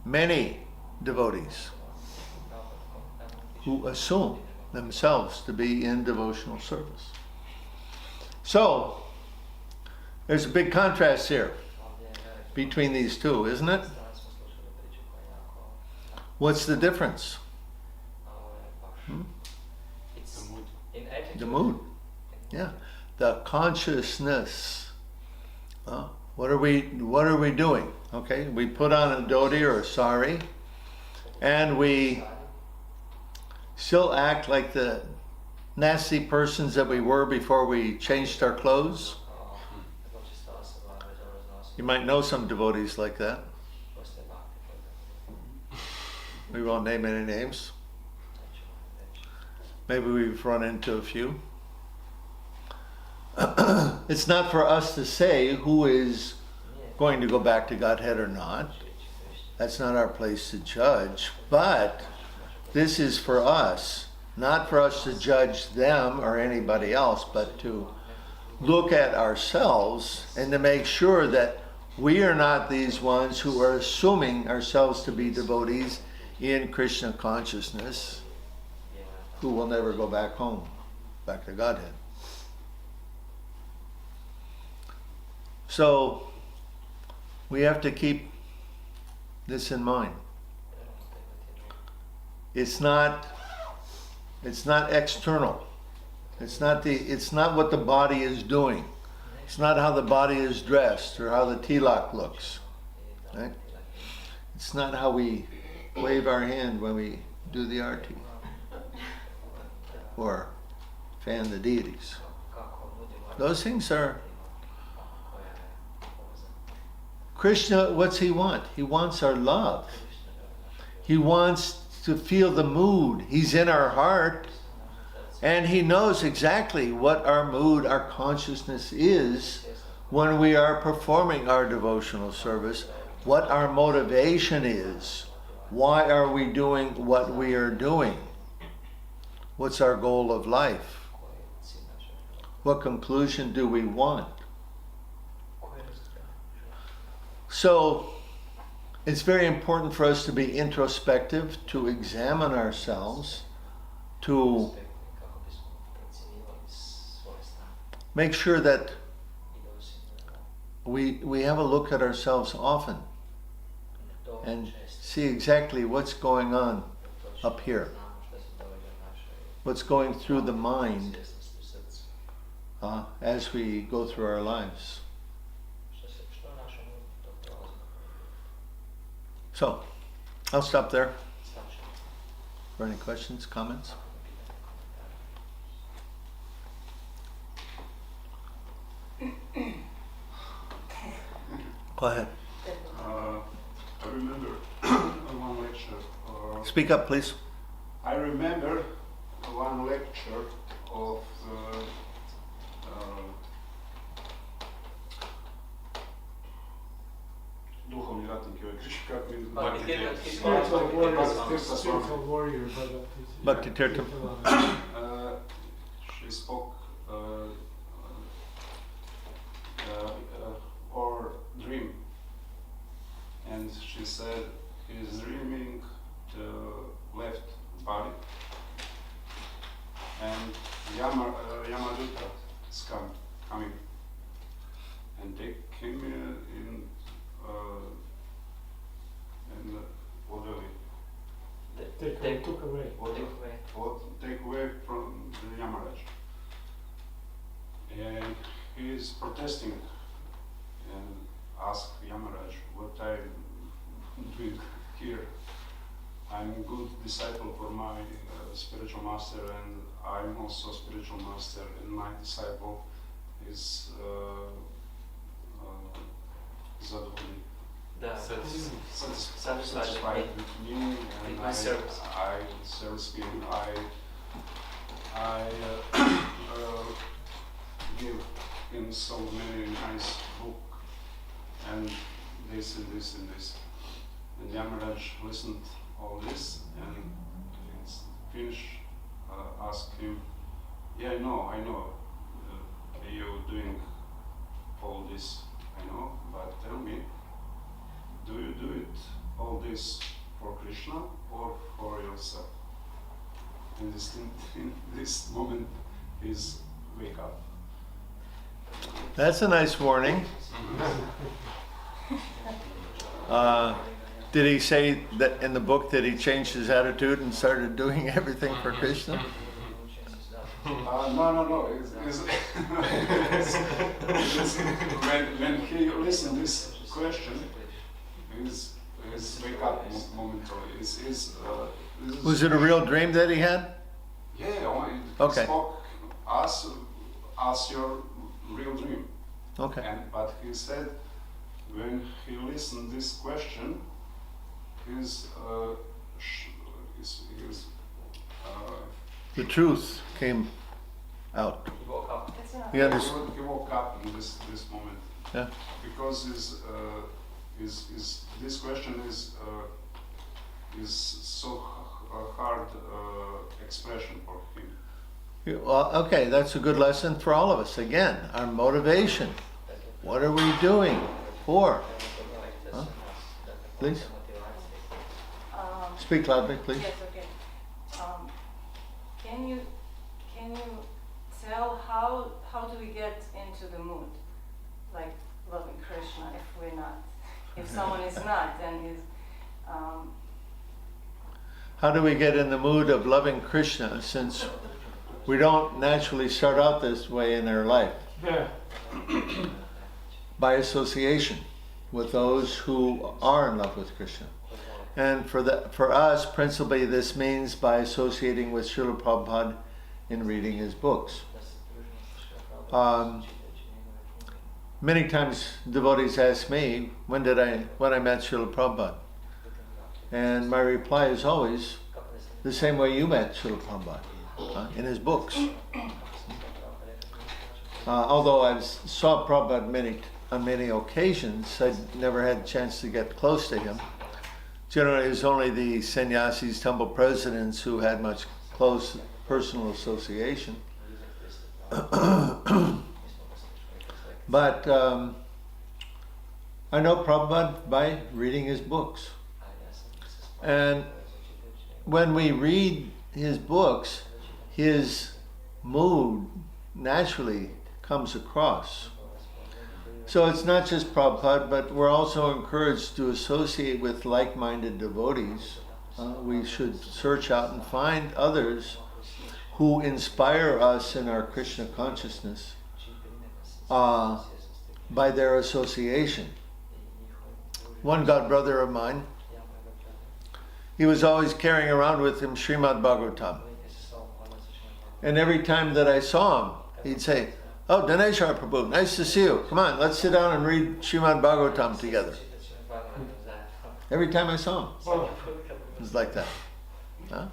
Many devotees who assume themselves to be in devotional service. So, there's a big contrast here between these two, isn't it? What's the difference? The mood. Yeah. The consciousness. What are we doing? Okay, we put on a dhoti or a sari, and we still act like the nasty persons that we were before we changed our clothes. You might know some devotees like that. We won't name any names. Maybe we've run into a few. It's not for us to say who is going to go back to Godhead or not. That's not our place to judge. But this is for us, not for us to judge them or anybody else, but to look at ourselves and to make sure that we are not these ones who are assuming ourselves to be devotees in Krishna consciousness, who will never go back home, back to Godhead. So we have to keep this in mind. It's not external. It's not what the body is doing. It's not how the body is dressed or how the tilak looks. Right? It's not how we wave our hand when we do the arti or fan the deities. Those things are... Krishna, what's he want? He wants our love. He wants to feel the mood. He's in our heart. And he knows exactly what our mood, our consciousness is when we are performing our devotional service, what our motivation is. Why are we doing what we are doing? What's our goal of life? What conclusion do we want? So, it's very important for us to be introspective, to examine ourselves, to make sure that we have a look at ourselves often and see exactly what's going on up here, what's going through the mind as we go through our lives. So, I'll stop there. For any questions, comments? Go ahead. I remember one lecture. Speak up, please. I remember one lecture of duhovni ratnik, kako mi Spiritual warrior, Bhakti Tirtha. She spoke or dream, and she said he is dreaming the left body, and Yamaduta is coming, and take him in bodily. took away. Take away from the Yamaraj. And he is protesting and ask Yamaraj, what I'm doing here. I'm a good disciple for my spiritual master, and I'm also spiritual master, and my disciple is Zadovoli. Satisfied with me, and my service. I service him. I give him so many nice book, and this and this and this. And Yamaraj listened all this, and it's finished. Asked him, yeah, I know, you doing all this, I know, but tell me, do you do it all this for Krishna or for yourself? In this moment, is wake up. That's a nice warning. Did he say that in the book that he changed his attitude and started doing everything for Krishna? No. When he listened this question, his wake up momentarily. Was it a real dream that he had? Yeah, Okay. Spoke as your real dream. Okay. But he said when he listened this question, The truth came out. He woke up. He understood. he woke up in this moment. Yeah. Because this question is so hard expression for him. Well, okay, that's a good lesson for all of us. Again, our motivation. What are we doing for? Huh? Please? Speak loudly, please. Yes, okay. Can you tell how do we get into the mood, like loving Krishna, if we're not, if someone is not, then is. How do we get in the mood of loving Krishna, since we don't naturally start out this way in our life? Yeah. By association with those who are in love with Krishna. And for us, principally, this means by associating with Srila Prabhupada in reading his books. Many times devotees ask me, when I met Srila Prabhupada? And my reply is always the same way you met Srila Prabhupada. in his books. Although I saw Prabhupada on many occasions, I never had a chance to get close to him. Generally, it was only the sannyasis, temple presidents who had much close personal association. But I know Prabhupada by reading his books. And when we read his books, his mood naturally comes across. So it's not just Prabhupada, but we're also encouraged to associate with like-minded devotees. We should search out and find others who inspire us in our Krishna consciousness by their association. One god brother of mine, he was always carrying around with him Srimad Bhagavatam. And every time that I saw him, he'd say, "Oh, Dhanesvara Prabhu, nice to see you. Come on, let's sit down and read Srimad Bhagavatam together." Every time I saw him. It was like that. Huh?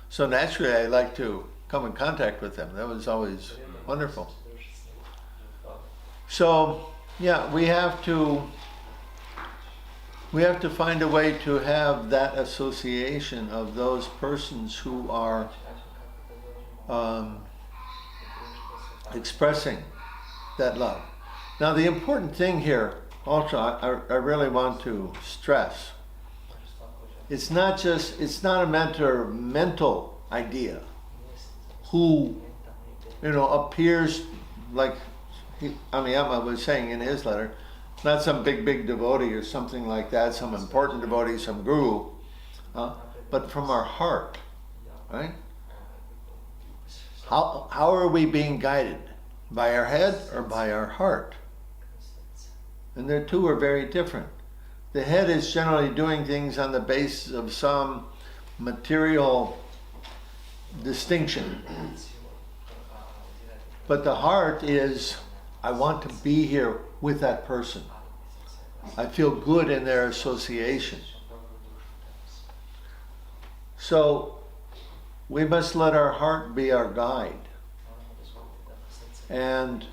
So naturally, I like to come in contact with them. That was always wonderful. So, yeah, we have to find a way to have that association of those persons who are expressing that love. Now, the important thing here, also, I really want to stress, it's not a mental idea who, appears like Amiyama was saying in his letter, not some big devotee or something like that, some important devotee, some guru, but from our heart, right? How are we being guided? By our head or by our heart? And the two are very different. The head is generally doing things on the basis of some material distinction. But the heart is, I want to be here with that person. I feel good in their association. So we must let our heart be our guide and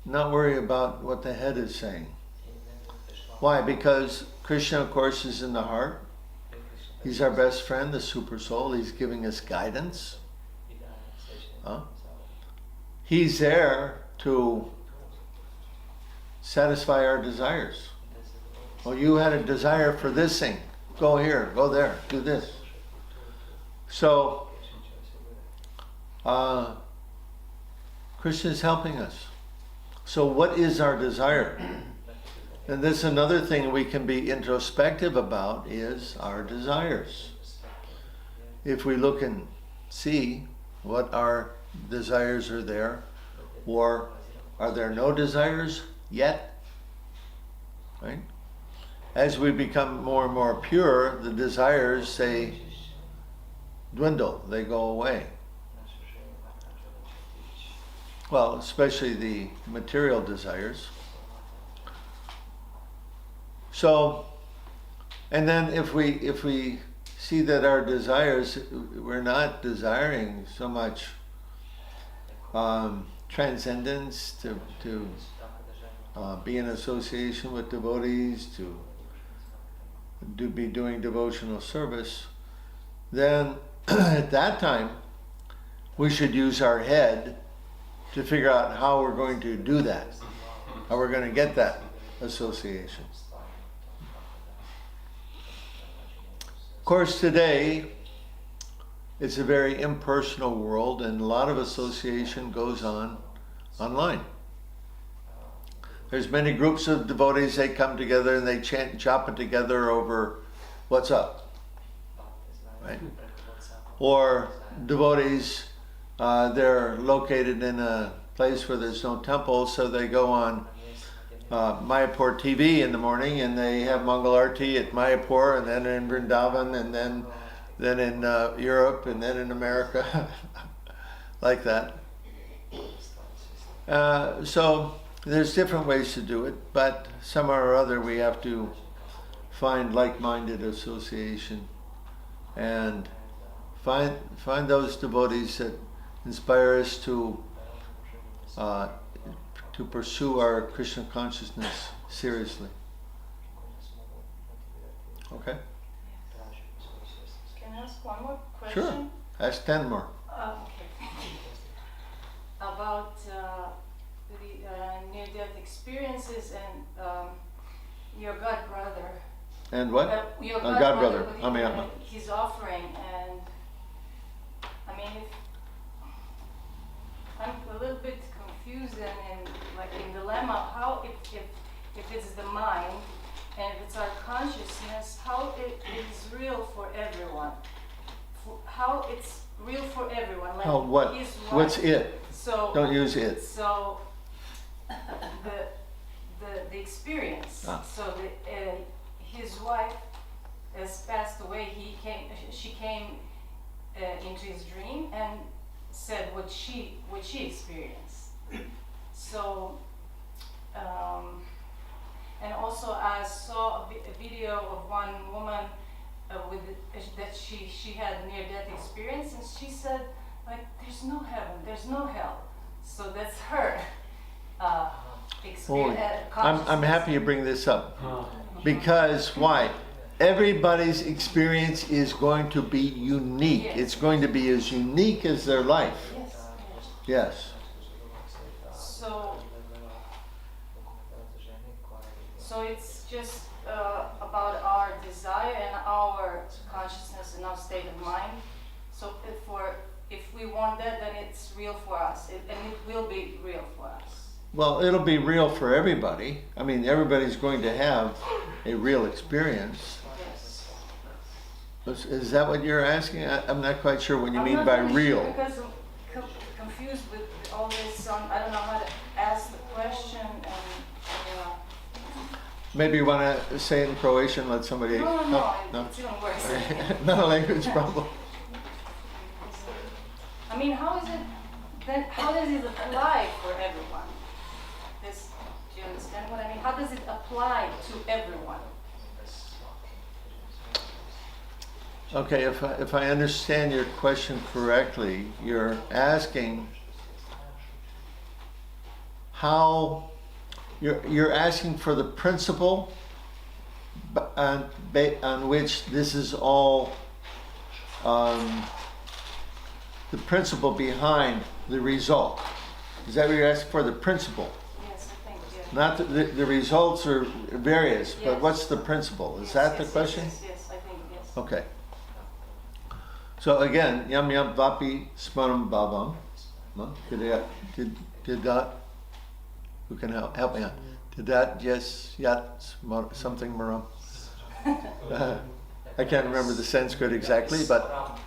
not worry about what the head is saying. Why? Because Krishna, of course, is in the heart. He's our best friend, the super soul. He's giving us guidance. He's there to satisfy our desires. Oh, you had a desire for this thing. Go here, go there, do this. So, Krishna is helping us. So what is our desire? And this is another thing we can be introspective about, is our desires. If we look and see what our desires are there, or are there no desires yet? Right? As we become more and more pure, the desires, they dwindle, they go away. Well, especially the material desires. So, and then if we see that our desires, we're not desiring so much transcendence, to be in association with devotees, to be doing devotional service, then at that time we should use our head to figure out how we're going to do that, how we're going to get that association. Of course, today it's a very impersonal world, and a lot of association goes on online. There's many groups of devotees, they come together and they chop it together over what's up, right? Or devotees, they're located in a place where there's no temple, so they go on Mayapur TV in the morning and they have Mangal Arti at Mayapur, and then in Vrindavan, and then in Europe, and then in America, like that. So there's different ways to do it, but somehow or other we have to find like-minded association and find those devotees that inspire us to pursue our Krishna consciousness seriously. Okay? Can I ask one more question? Sure. Ask 10 more. Okay. About the near-death experiences and your god brother. And what? Your God brother. what he's offering, and I mean, I'm a little bit confused and like in dilemma. How if it's the mind and if it's our consciousness, how it is real for everyone? How it's real for everyone? Like Oh, what? What's it? So Don't use it. So the experience. Ah. So his wife has passed away. She came into his dream and said what she experienced. So and also I saw a video of one woman that she had near-death experience, and she said like there's no heaven, there's no hell. So that's her experience. I'm happy you bring this up. Because why? Everybody's experience is going to be unique. Yes. It's going to be as unique as their life. Yes. Yes. So it's just about our desire and our consciousness and our state of mind. So if we want that, then it's real for us, and it will be real for us. Well, it'll be real for everybody. I mean, everybody's going to have a real experience. Yes. Is that what you're asking? I'm not quite sure what you mean I'm by not really real. sure because I'm confused with all this. I don't know how to ask the question, and Maybe you want to say it in Croatian, let somebody... no, No? it's even worse. Not a language problem. I mean, how is it? Then how does it apply for everyone? Do you understand what I mean? How does it apply to everyone? Okay, if I understand your question correctly, you're asking how you're asking for the principle on which this is all the principle behind the result. Is that what you're asking for? The principle? Yes, I think, yes. Not the results are various, but Yes. what's the principle? Is that the question? Yes, I think, yes. Okay. So again, yam yam vapi smaram bhavam. Did that? Who can help me out? Did that yes yat something maram? I can't remember the Sanskrit exactly, but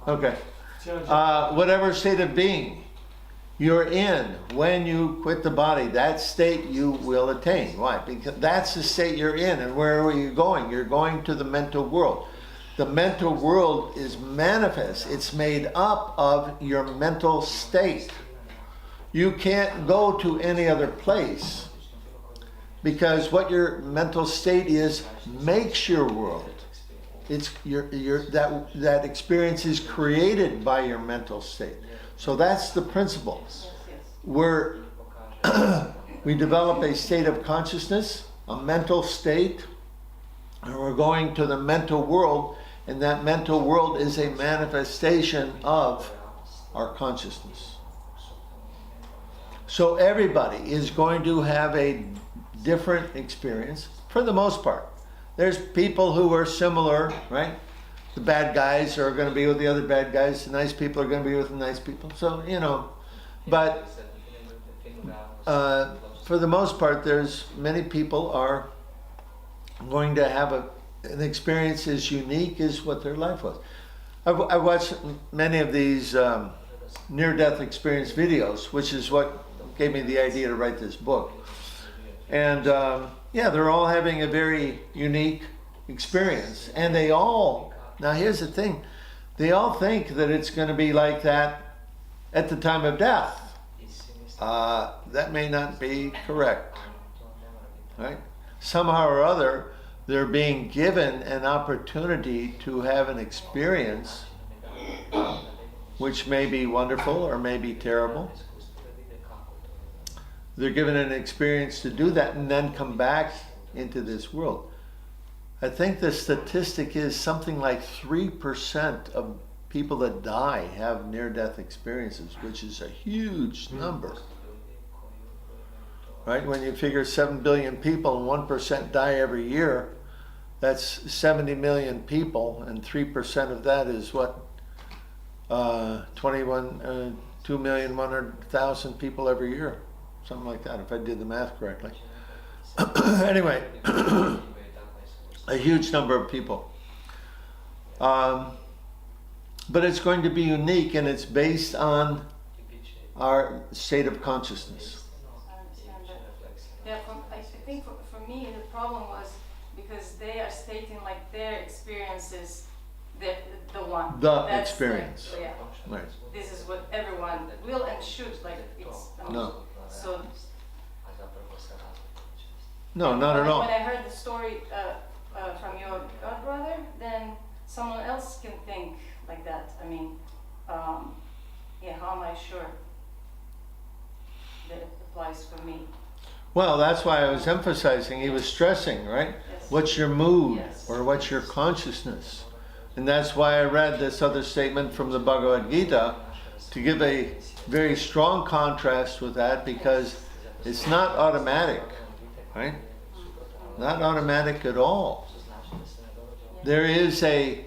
okay. Whatever state of being you're in when you quit the body, that state you will attain. Why? Because that's the state you're in. And where are you going? You're going to the mental world. The mental world is manifest. It's made up of your mental state. You can't go to any other place because what your mental state is makes your world. It's that experience is created by your mental state. So that's the principle. Where we develop a state of consciousness, a mental state, and we're going to the mental world, and that mental world is a manifestation of our consciousness. So everybody is going to have a different experience for the most part. There's people who are similar, right? The bad guys are going to be with the other bad guys. The nice people are going to be with the nice people. So, but for the most part, there's many people are going to have an experience as unique as what their life was. I've watched many of these near-death experience videos, which is what gave me the idea to write this book. And yeah, they're all having a very unique experience. And they all, now here's the thing, they all think that it's going to be like that at the time of death. That may not be correct, right? Somehow or other, they're being given an opportunity to have an experience which may be wonderful or may be terrible. They're given an experience to do that and then come back into this world. I think the statistic is something like 3% of people that die have near-death experiences, which is a huge number. Right? When you figure 7 billion people and 1% die every year, that's 70 million people, and 3% of that is what? 2,100,000 people every year. Something like that, if I did the math correctly. Anyway, a huge number of people. But it's going to be unique, and it's based on our state of consciousness. I understand that. Yeah, I think for me the problem was because they are stating like their experiences, the one. That's Experience. Yeah. Right. This is what everyone will and should, like it's. No. So. No, not at all. When I heard the story from your god brother, then someone else can think like that. I mean, yeah, how am I sure that it applies for me? Well, that's why I was emphasizing, he was stressing, right? Yes. What's your mood, Yes. or what's your consciousness? And that's why I read this other statement from the Bhagavad Gita to give a very strong contrast with that, because it's not automatic, right? Not automatic at all. There is a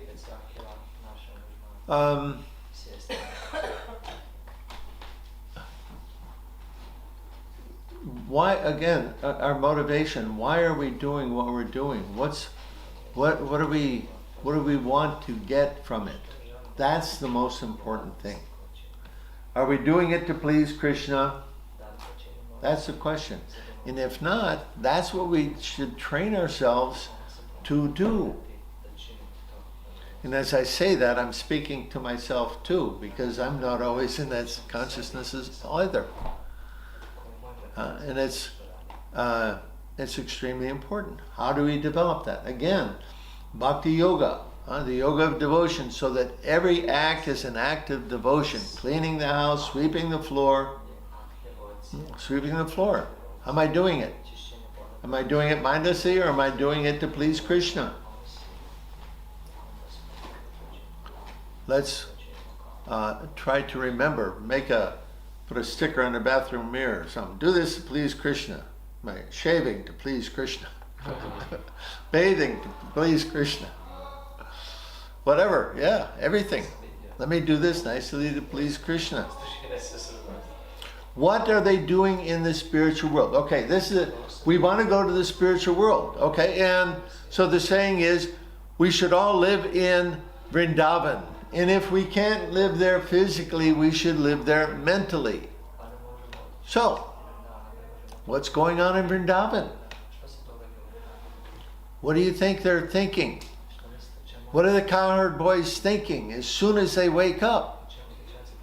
why, again, our motivation, why are we doing what we're doing? What do we want to get from it? That's the most important thing. Are we doing it to please Krishna? That's the question. And if not, that's what we should train ourselves to do. And as I say that, I'm speaking to myself too, because I'm not always in that consciousness either. And it's extremely important. How do we develop that? Again, Bhakti Yoga, the yoga of devotion, so that every act is an act of devotion. Cleaning the house, sweeping the floor. Sweeping the floor. How am I doing it? Am I doing it mindlessly, or am I doing it to please Krishna? Let's try to remember, put a sticker on the bathroom mirror or something. Do this to please Krishna. Shaving to please Krishna. Bathing to please Krishna. Whatever, yeah, everything. Let me do this nicely to please Krishna. What are they doing in the spiritual world? Okay, we want to go to the spiritual world, okay? And so the saying is, we should all live in Vrindavan. And if we can't live there physically, we should live there mentally. So, what's going on in Vrindavan? What do you think they're thinking? What are the cowherd boys thinking as soon as they wake up?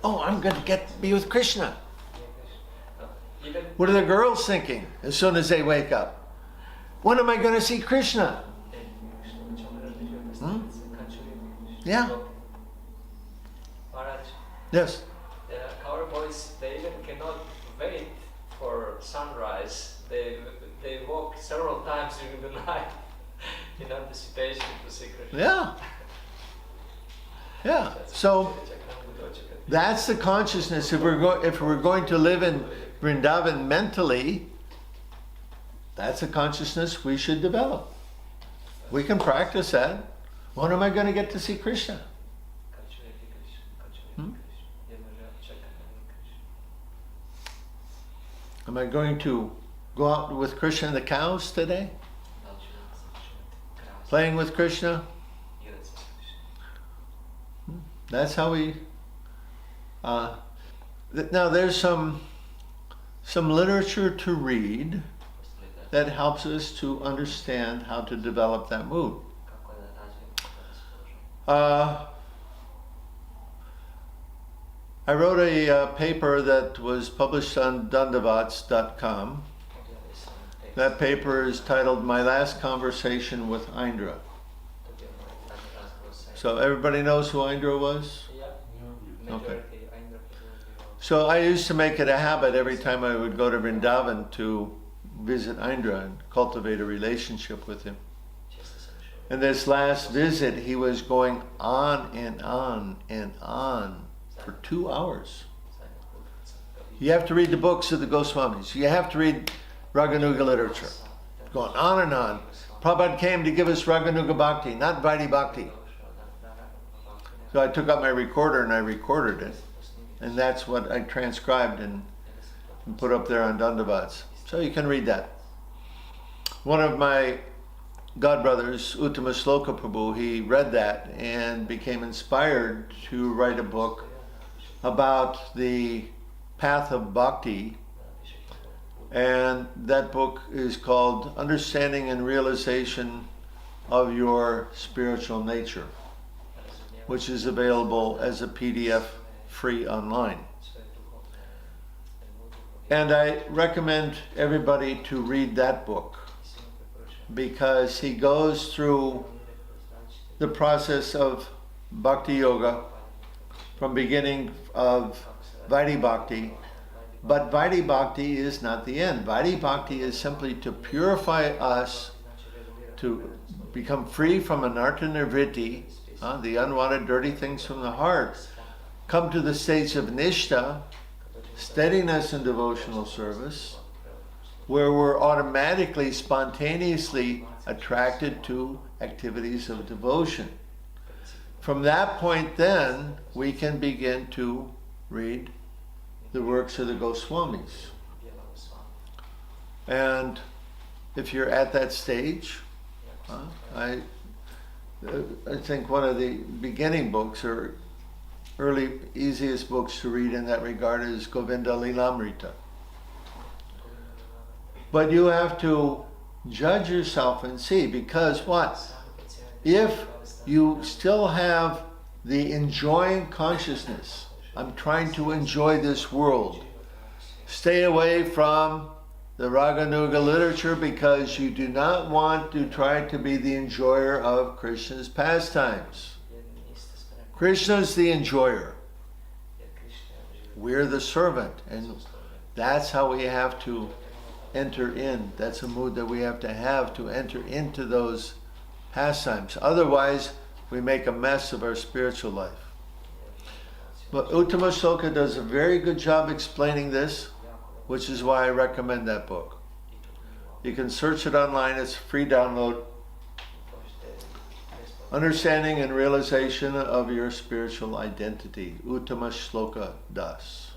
Oh, I'm going to be with Krishna. What are the girls thinking as soon as they wake up? When am I going to see Krishna? Yeah. Yes. The cowherd boys, they even cannot wait for sunrise. They walk several times during the night in anticipation to see Krishna. Yeah. Yeah. So that's the consciousness. If we're going to live in Vrindavan mentally, that's a consciousness we should develop. We can practice that. When am I going to get to see Krishna? Am I going to go out with Krishna and the cows today? Playing with Krishna? That's how we... now there's some literature to read that helps us to understand how to develop that mood. I wrote a paper that was published on dandavats.com That paper is titled My Last Conversation with Indra. So everybody knows who Indra was? Okay. So I used to make it a habit every time I would go to Vrindavan to visit Indra and cultivate a relationship with him. And this last visit, he was going on and on and on for 2 hours. You have to read the books of the Goswamis. You have to read Raganuga literature. Going on and on. Prabhupada came to give us Raganuga Bhakti, not Vaidhi Bhakti. So I took out my recorder and I recorded it. And that's what I transcribed and put up there on Dandavats. So you can read that. One of my godbrothers, Uttama Sloka Prabhu, he read that and became inspired to write a book about the path of bhakti. And that book is called Understanding and Realization of Your Spiritual Nature, which is available as a PDF free online. And I recommend everybody to read that book because he goes through the process of bhakti yoga from beginning of Vaidhi Bhakti. But Vaidhi Bhakti is not the end. Vaidhi Bhakti is simply to purify us, to become free from anartha nirvritti, the unwanted dirty things from the heart, come to the stage of nishtha, steadiness in devotional service, where we're automatically, spontaneously attracted to activities of devotion. From that point then, we can begin to read the works of the Goswamis. And if you're at that stage, I think one of the beginning books or early easiest books to read in that regard is Govinda Lilamrita. But you have to judge yourself and see, because what? If you still have the enjoying consciousness, I'm trying to enjoy this world, stay away from the Raganuga literature because you do not want to try to be the enjoyer of Krishna's pastimes. Krishna's the enjoyer. We're the servant, and that's how we have to enter in. That's a mood that we have to enter into those pastimes. Otherwise, we make a mess of our spiritual life. But Uttama Sloka does a very good job explaining this, which is why I recommend that book. You can search it online, it's a free download. Understanding and Realization of Your Spiritual Identity, Uttama Sloka Das.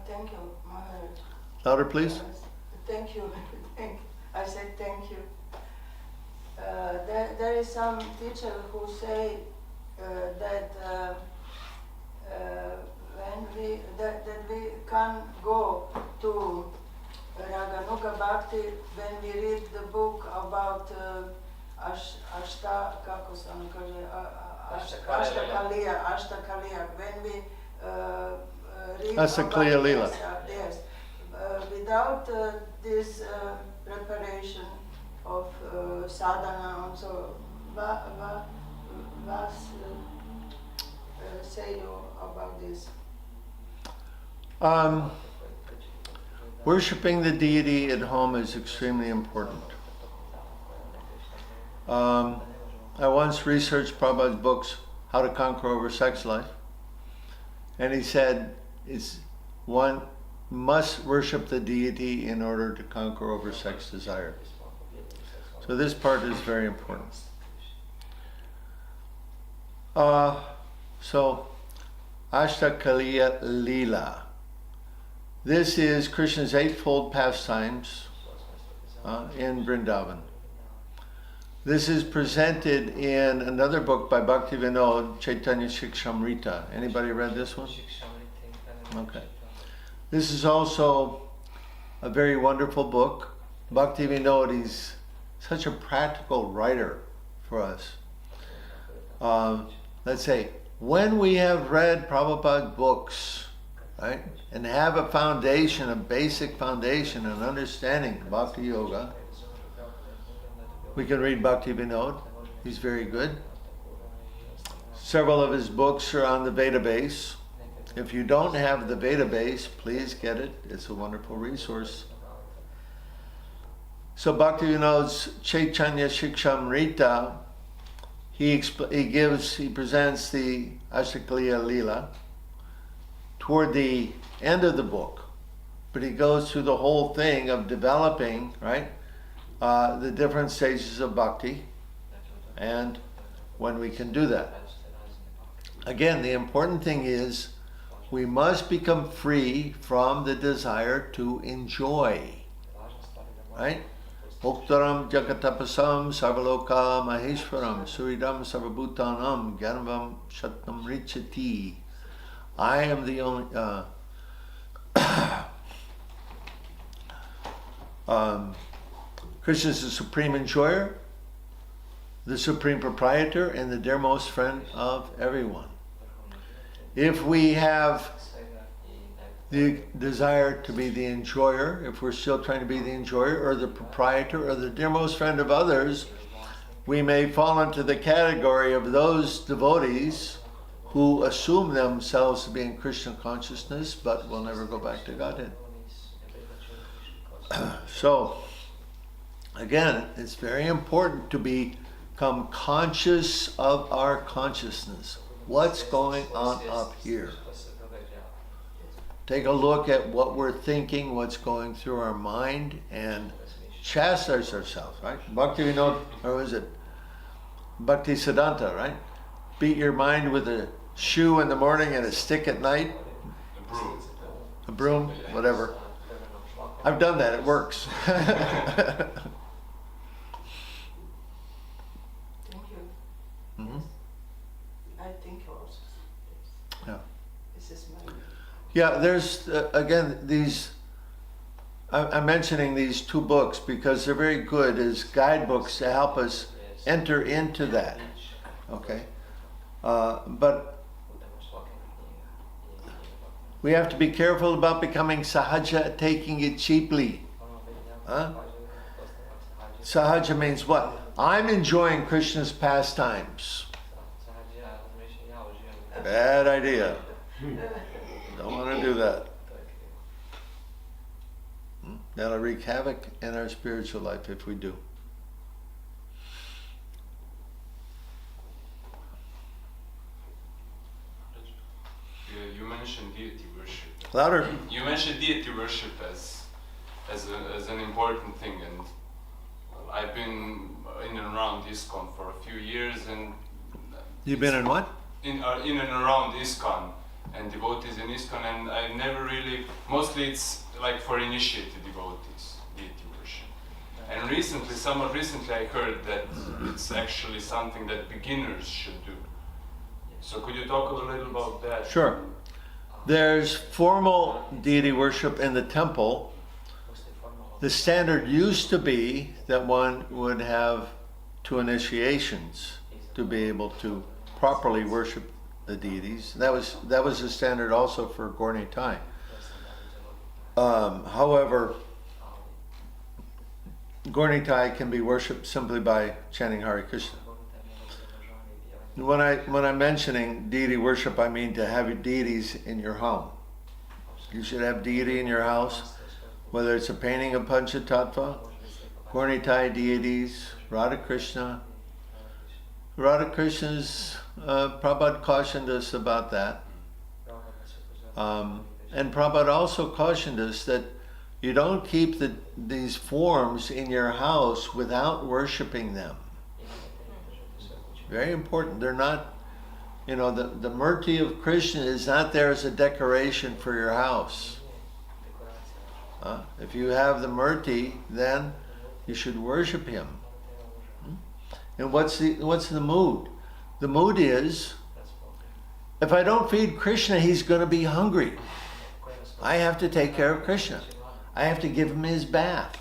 Thank you, Maharaj. Louder, please. Thank you. I said thank you. There is some teacher who say that when we can go to Raganuga Bhakti when we read the book about Ashtakaliya, when we read Astakliya about, Lila. Yes, without this preparation of sadhana and so, what say you about this? Worshipping the deity at home is extremely important. I once researched Prabhupada's books, How to Conquer Over Sex Life, and he said one must worship the deity in order to conquer over sex desire. So this part is very important. So, Ashtakaliya Lila. This is Krishna's eightfold pastimes in Vrindavan. This is presented in another book by Bhakti Vinod, Chaitanya Shikshamrita. Anybody read this one? Okay. This is also a very wonderful book. Bhakti Vinod, he's such a practical writer for us. Let's say, when we have read Prabhupada's books, right? And have a foundation, a basic foundation, an understanding of Bhakti Yoga. We can read Bhakti Vinod. He's very good. Several of his books are on the Veda base. If you don't have the Veda base, please get it. It's a wonderful resource. So Bhakti Vinod's Chaitanya Shikshamrita, he presents the Ashtakliya Leela toward the end of the book, but he goes through the whole thing of developing, right, the different stages of bhakti and when we can do that. Again, the important thing is we must become free from the desire to enjoy, right? Oktaram jagatapasam sarvaloka maheshwaram suridam sarvabhutanam gyanavam shatnam richati. I am the only Krishna is the supreme enjoyer, the supreme proprietor, and the dearmost friend of everyone. If we have the desire to be the enjoyer, if we're still trying to be the enjoyer or the proprietor or the dearmost friend of others, we may fall into the category of those devotees who assume themselves to be in Krishna consciousness but will never go back to Godhead. So, again, it's very important to become conscious of our consciousness. What's going on up here? Take a look at what we're thinking, what's going through our mind, and chastise ourselves, right? Bhakti Vinod, or was it Bhakti Siddhanta, right? Beat your mind with a shoe in the morning and a stick at night. A broom, whatever. I've done that, it works. Thank you. Mm-hmm. I think also. Yeah. This is my... Yeah, there's, again, these, I'm mentioning these two books because they're very good as guidebooks to help us enter into that, okay? But we have to be careful about becoming sahaja, taking it cheaply. Huh? Sahaja means what? I'm enjoying Krishna's pastimes. Bad idea. Don't want to do that. That'll wreak havoc in our spiritual life if we do. You mentioned deity worship. Louder. You mentioned deity worship as an important thing, and I've been in and around ISKCON for a few years, and You've been in what? in and around ISKCON and devotees in ISKCON, and I've never really. Mostly it's like for initiated devotees, deity worship. And somewhat recently, I heard that it's actually something that beginners should do. So could you talk a little about that? Sure. There's formal deity worship in the temple. The standard used to be that one would have 2 initiations to be able to properly worship the deities. That was the standard also for Gaur Nitai. However, Gaur Nitai can be worshipped simply by chanting Hare Krishna. When I'm mentioning deity worship, I mean to have your deities in your home. You should have deity in your house, whether it's a painting of Panchatattva, Gaur Nitai deities, Radha Krishna. Radha Krishna's, Prabhupada cautioned us about that. And Prabhupada also cautioned us that you don't keep these forms in your house without worshiping them. Very important. They're not, the murti of Krishna is not there as a decoration for your house. If you have the murti, then you should worship him. And what's the mood? The mood is, if I don't feed Krishna, he's going to be hungry. I have to take care of Krishna. I have to give him his bath.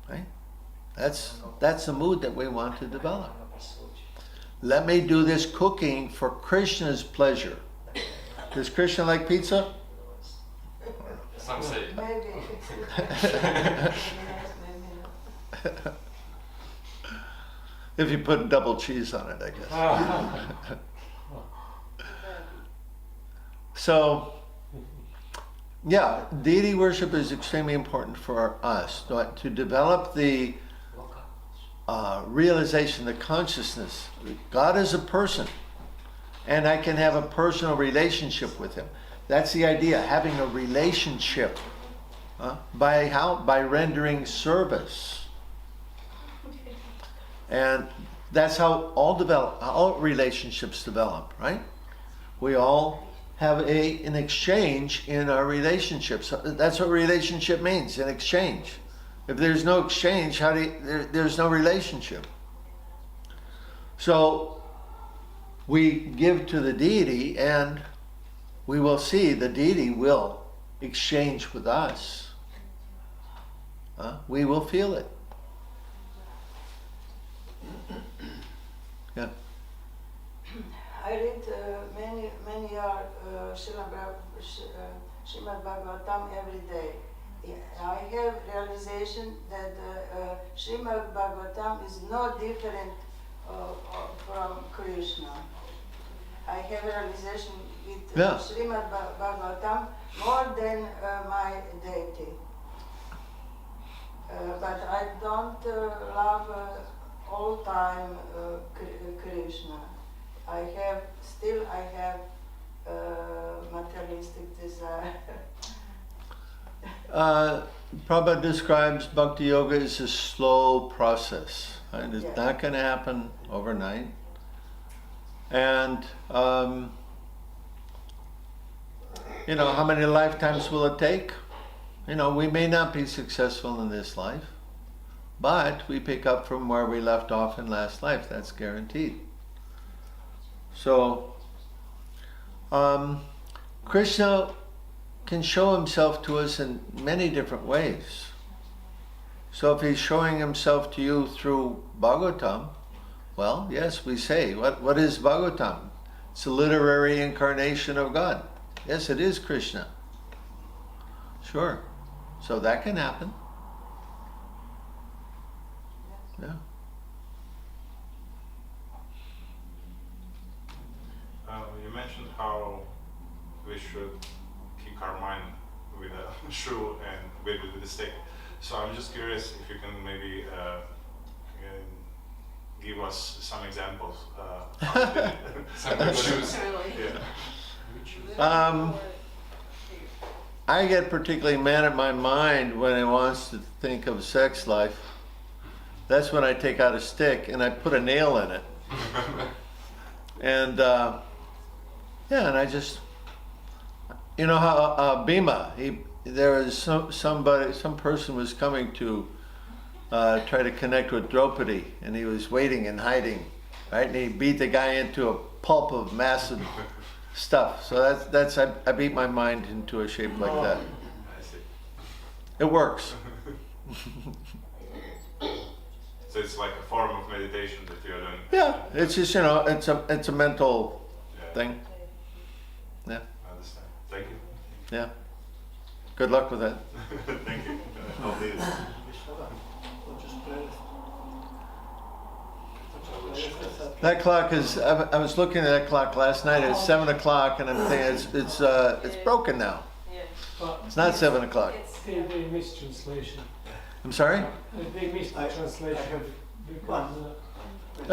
Right? That's the mood that we want to develop. Let me do this cooking for Krishna's pleasure. Does Krishna like pizza? Some say. Maybe. If you put double cheese on it, I guess. So, yeah, deity worship is extremely important for us to develop the realization, the consciousness. God is a person, and I can have a personal relationship with Him. That's the idea, having a relationship. By how? By rendering service. And that's how all relationships develop, right? We all have an exchange in our relationships. That's what relationship means, an exchange. If there's no exchange, there's no relationship. So we give to the deity, and we will see the deity will exchange with us. We will feel it. Yeah. I read many Srimad Bhagavatam every day. I have realization that Srimad Bhagavatam is no different from Krishna. I have realization with Srimad Bhagavatam more than my deity. But I don't love all time Krishna. I have materialistic desire. Prabhupada describes Bhakti Yoga as a slow process. Right? It's not going to happen overnight. And, how many lifetimes will it take? We may not be successful in this life, but we pick up from where we left off in last life. That's guaranteed. So, Krishna can show himself to us in many different ways. So if he's showing himself to you through Bhagavatam, well, yes, we say, what is Bhagavatam? It's a literary incarnation of God. Yes, it is Krishna. Sure. So that can happen. Yeah. You mentioned how we should kick our mind with a shoe and whip it with a stick. So I'm just curious if you can maybe give us some examples. Some good shoes. Yeah. I get particularly mad at my mind when it wants to think of sex life. That's when I take out a stick and I put a nail in it. And and I just, how Bhima, there was some person was coming to try to connect with Draupadi, and he was waiting and hiding, right? And he beat the guy into a pulp of massive stuff. So that's I beat my mind into a shape like that. I see. It works. So it's like a form of meditation that you're doing. Yeah, it's just it's a mental thing. Yeah. I understand. Thank you. Yeah. Good luck with that. Thank you. I'll do it. That clock is. I was looking at that clock last night. It's 7 o'clock, and I'm thinking it's broken now. It's not 7 o'clock. They missed translation. I'm sorry. They missed the translation.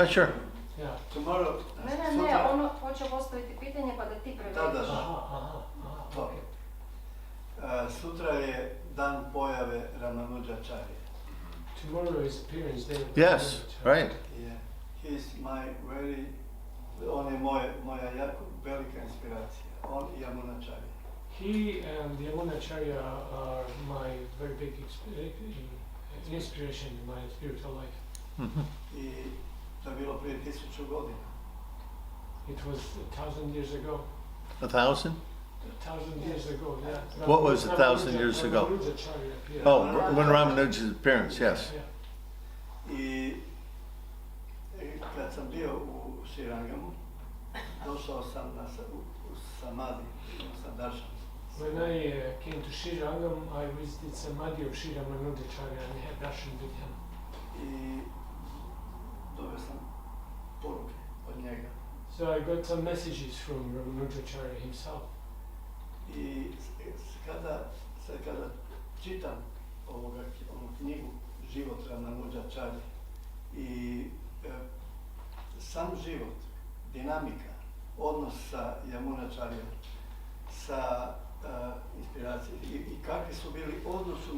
Sure. Yeah. Tomorrow. Ne, ono hoće postaviti pitanje pa da ti prevediš. Sutra je dan pojave Ramanujačarya. Tomorrow is appearance day. Yes, right. Yeah. He's my on je moja jako velika inspiracija. On I Yamunacharya. He and Yamunacharya are my very big inspiration in my spiritual life. I to je bilo prije 1000 godina. It was 1,000 years ago. 1,000? 1,000 years ago, yeah. What was 1,000 years ago? Oh, when Ramanuja's appearance, yes. I kad sam bio u Širangamu, došao sam samadhi, sa darshan. When I came to Srirangam, I visited Samadhi of Sri Ramanujacharya and had darshan with him. I dobio sam poruke od njega. So I got some messages from Ramanujacharya himself. I kada čitam ovu knjigu Život Ramanujacharya i sam život, dinamika, odnos sa Yamunacharyom, sa inspiracijom i kakvi su bili odnosi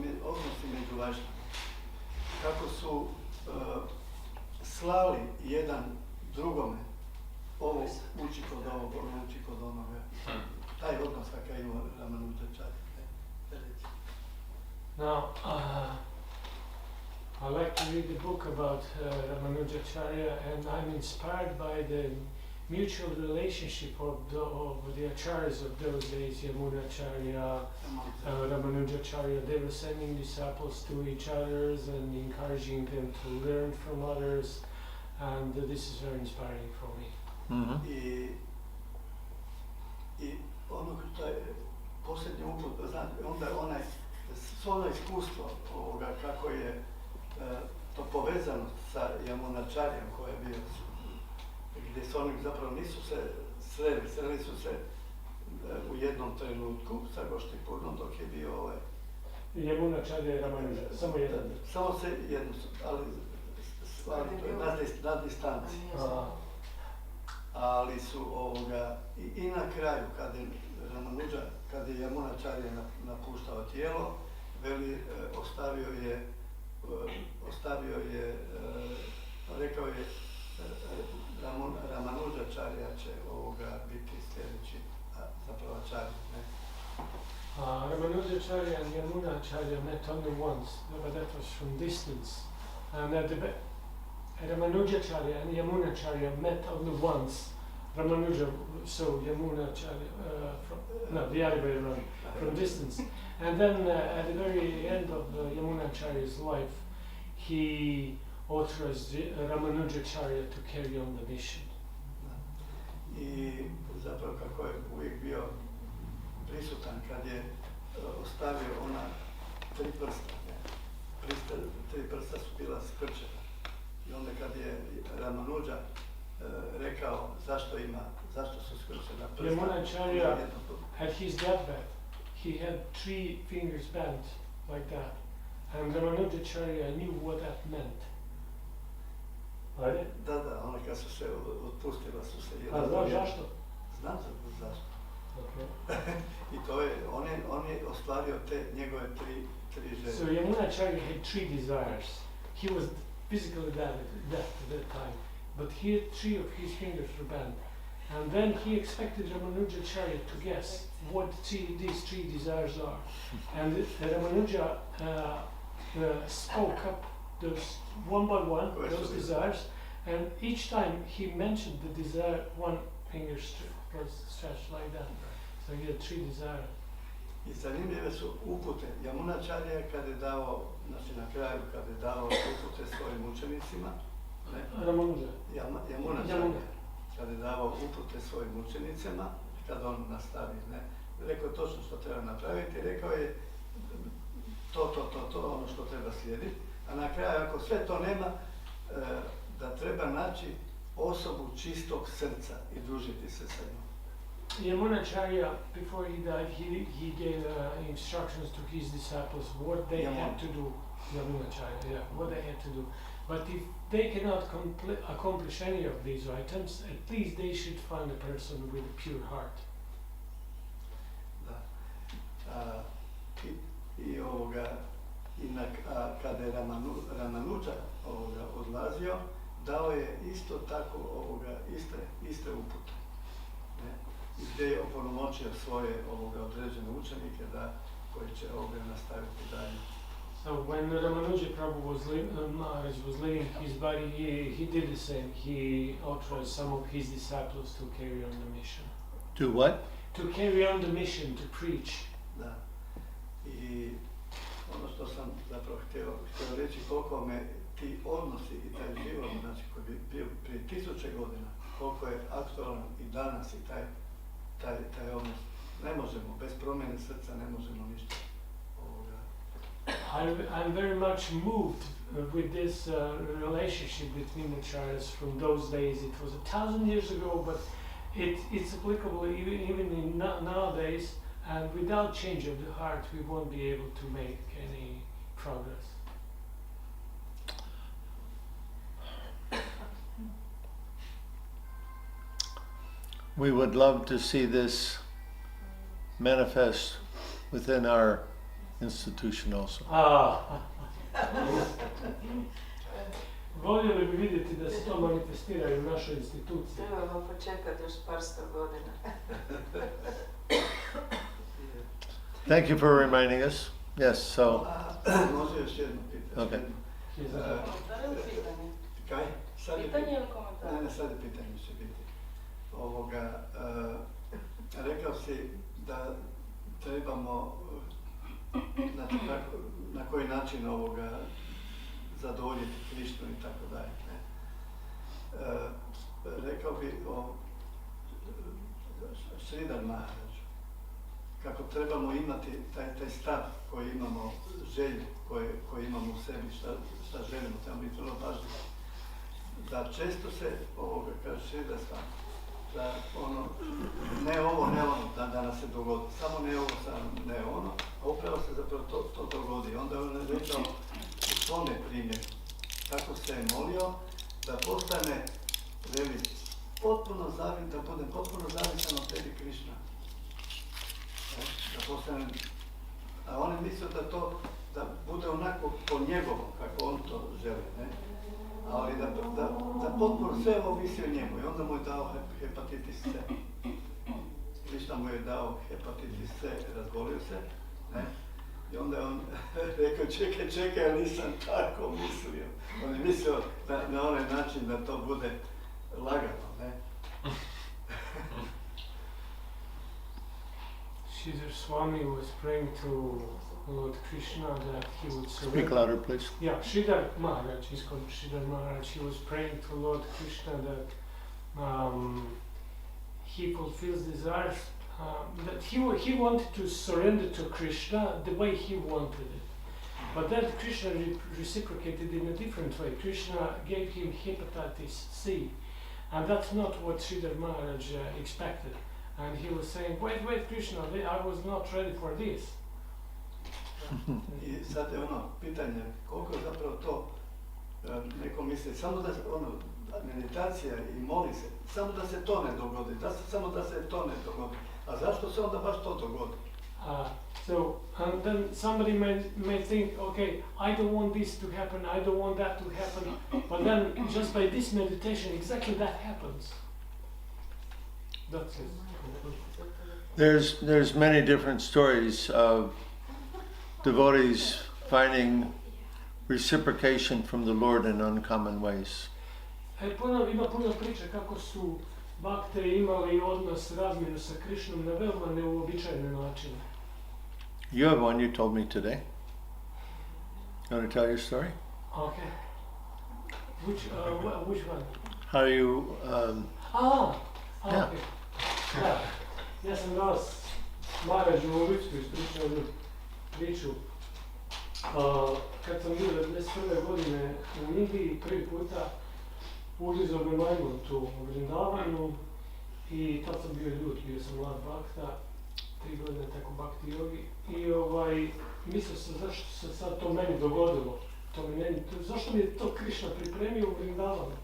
među važnjama, kako su slali jedan drugome, ovo uči kod ovog, ono uči kod onoga. Taj odnos kakav ima Ramanujacharya. Now, I like to read the book about Ramanujacharya, and I'm inspired by the mutual relationship of the acharyas of those days, Yamunacharya, Ramanujacharya. They were sending disciples to each others and encouraging them to learn from others, and this is very inspiring for me. I ono što je posljednji uput, onda ono iskustvo ovoga kako je to povezano sa Yamunacharyom koji je bio, gdje su oni zapravo nisu se sreli su se u jednom trenutku sa Goštipurnom dok je bio Yamunacharya i Ramanuja, samo jedan. Samo se jedno, ali to je na distanci. Ali su i na kraju, kad je Yamunacharya napuštao tijelo, veli, rekao je Ramanujacharya će biti sljedeći, zapravo acharya, ne? Ramanujacharya and Yamunacharya met only once, but that was from distance. And Ramanujacharya and Yamunacharya met only once. Ramanuja saw Yamunacharya the other way around, from distance. And then at the very end of Yamunacharya's life, he authorized Ramanujacharya to carry on the mission. I zapravo kako je uvijek bio prisutan kad je ostavio ona tri prsta. Tri prsta su bila skrčena. I onda kad je Ramanuja rekao zašto su skrčena prsta. Yamunacharya, at his deathbed, he had 3 fingers bent like that. And Ramanujacharya knew what that meant. Ajde? Da, ono kad su se otpustila su se A znaš zašto? Znam zašto. Okay. I to je, on je ostvario te njegove tri želje. So Yamunacharya had 3 desires. He was physically dead at that time, but he had 3 of his fingers were bent. And then he expected Ramanujacharya to guess what these 3 desires are. And Ramanuja spoke up those one by one, those desires, and each time he mentioned the desire, one finger was stretched like that. So he had 3 desires. I zanimljive su upute. Yamunacharya kad je dao, znači na kraju kad je dao upute svojim učenicima, Ramanuja. Yamunacharya kad je dao upute svojim učenicima, kad on nastavi, rekao je točno što treba napraviti, rekao je to, ono što treba slijediti, a na kraju ako sve to nema, da treba naći osobu čistog srca i družiti se sa njom. Yamunacharya, before he died, he gave instructions to his disciples what they had to do. Yamunacharya, what they had to do. But if they cannot accomplish any of these items, at least they should find a person with a pure heart. Da. Kada je Ramanuja odlazio, dao je isto tako iste upute. Gdje je opunomoćio svoje određene učenike koji će nastaviti dalje. So when Ramanuja Prabhu was leaving his body, he did the same. He authorized some of his disciples to carry on the mission. To what? To carry on the mission, to preach. Da. I ono što sam zapravo htio reći, koliko me ti odnosi i taj život, znači koji bi bio prije 1000 godina, koliko je aktualan i danas i taj odnos Ne možemo, bez promjene srca ne možemo ništa. I'm very much moved with this relationship between the acharyas from those days. It was 1,000 years ago, but it's applicable even in nowadays. And without change of the heart, we won't be able to make any progress. We would love to see this manifest within our institution also. Voljeli bi vidjeti da se to manifestira i u našoj instituciji. Trebamo počekati još par sto godina. Thank you for reminding us. Yes, so. Može još jedno pitanje. Okay. Kaj? Pitanje ili komentar? Ne, sad je pitanje će biti. Rekao si da trebamo, znači na koji način zadovoljiti Krišnu i tako dalje. Rekao bi o Sridhar Maharađu, kako trebamo imati taj stav koji imamo, želju koju imamo u sebi, šta želimo, trebamo biti vrlo pažljivi. Da često se, kaže Sridhar Swami, da ne ovo, ne ono, da nas se dogodi, samo ne ovo, samo ne ono, a upravo se zapravo to dogodi. Onda on je rekao u svome primjeru, kako se je molio, da postane, veli, da budem potpuno zavisan od tebi, Krišna. Da postane, a on je mislio da bude onako po njegovom, kako on to želi, ne? Ali da potpuno sve ovo visi o njemu i onda mu je dao hepatitis C. Krišna mu je dao hepatitis C, razbolio se, ne? I onda je on rekao, čekaj, ja nisam tako mislio. On je mislio na onaj način da to bude lagano, ne? Sridhar Swami was praying to Lord Krishna that he would surrender. Speak louder, please. Yeah, Sridhar Maharaj, he's called Sridhar Maharaj. He was praying to Lord Krishna that he fulfills desires, that he wanted to surrender to Krishna the way he wanted it. But then Krishna reciprocated in a different way. Krishna gave him hepatitis C, and that's not what Sridhar Maharaj expected. And he was saying, wait, Krishna, I was not ready for this. I sad je pitanje, koliko je zapravo to neko misli, samo da meditacija i moli se, samo da se to ne dogodi, samo da se to ne dogodi. A zašto se onda baš to dogodi? And then somebody may think, okay, I don't want this to happen, I don't want that to happen, but then just by this meditation, exactly that happens. That's it. There's many different stories of devotees finding reciprocation from the Lord in uncommon ways. Ima puno priča kako su bakte imali odnos, razmjenu sa Krišnom na veoma neuobičajene načine. You have one you told me today. You want to tell your story? Okay. Which one? How you... Yeah. Yeah. Da. Ja sam danas Maharađu u Ulicu ispričao priču. Kad sam bio 1991. godine u Indiji, prvi puta ulizao me majmun tu u Vrindavanu i tad sam bio ljut, bio sam mlad bakta, 3 godine tako Bhakti jogi i mislio sam zašto se sad to meni dogodilo, zašto mi je to Krišna pripremio u Vrindavanu.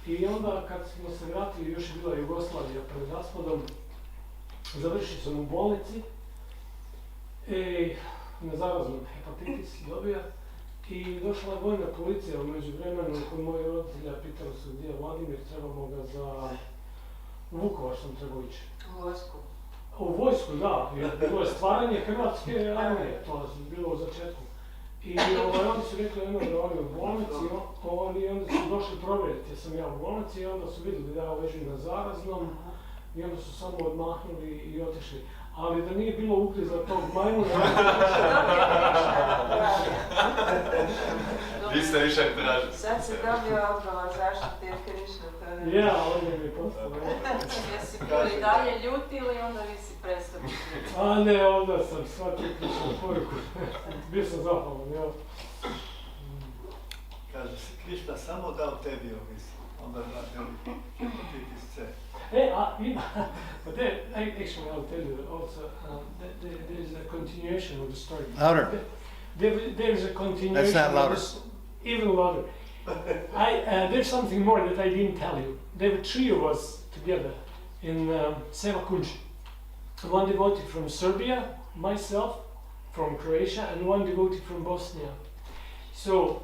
I onda kad smo se vratili, još je bila Jugoslavija pred raspadom, završio sam u bolnici i nezarazno hepatitis dobija i došla je vojna policija u međuvremenu kod moji roditelja, pitali su gdje je Vladimir, trebamo ga u Vukovar sam trebao ići. U vojsku. U vojsku, da, jer to je stvaranje Hrvatske armije, to je bilo u začetku. I oni su rekli da oni u bolnici i onda su došli provjeriti jer sam ja u bolnici i onda su vidjeli da ja ležim na zaraznom i onda su samo odmahnuli i otišli. Ali da nije bilo ugriza tog majmuna... Vi ste više tražili. Sad se dobio odgovor zašto ti je Krišna to ne... Ja, on je mi poslao. Jesi bili dalje ljuti ili onda vi si prestao A ne, onda sam shvatio Krišnu poruku. Bio sam zahvalan, jel? Kaže se, Krišna samo dao tebi ovisi, onda hepatitis C. But there, actually, I'll tell you also, there's a continuation of the story. Louder. There's a continuation. That's not louder. Even louder. There's something more that I didn't tell you. There were 3 of us together in Seva Kunji. One devotee from Serbia, myself from Croatia, and one devotee from Bosnia. So,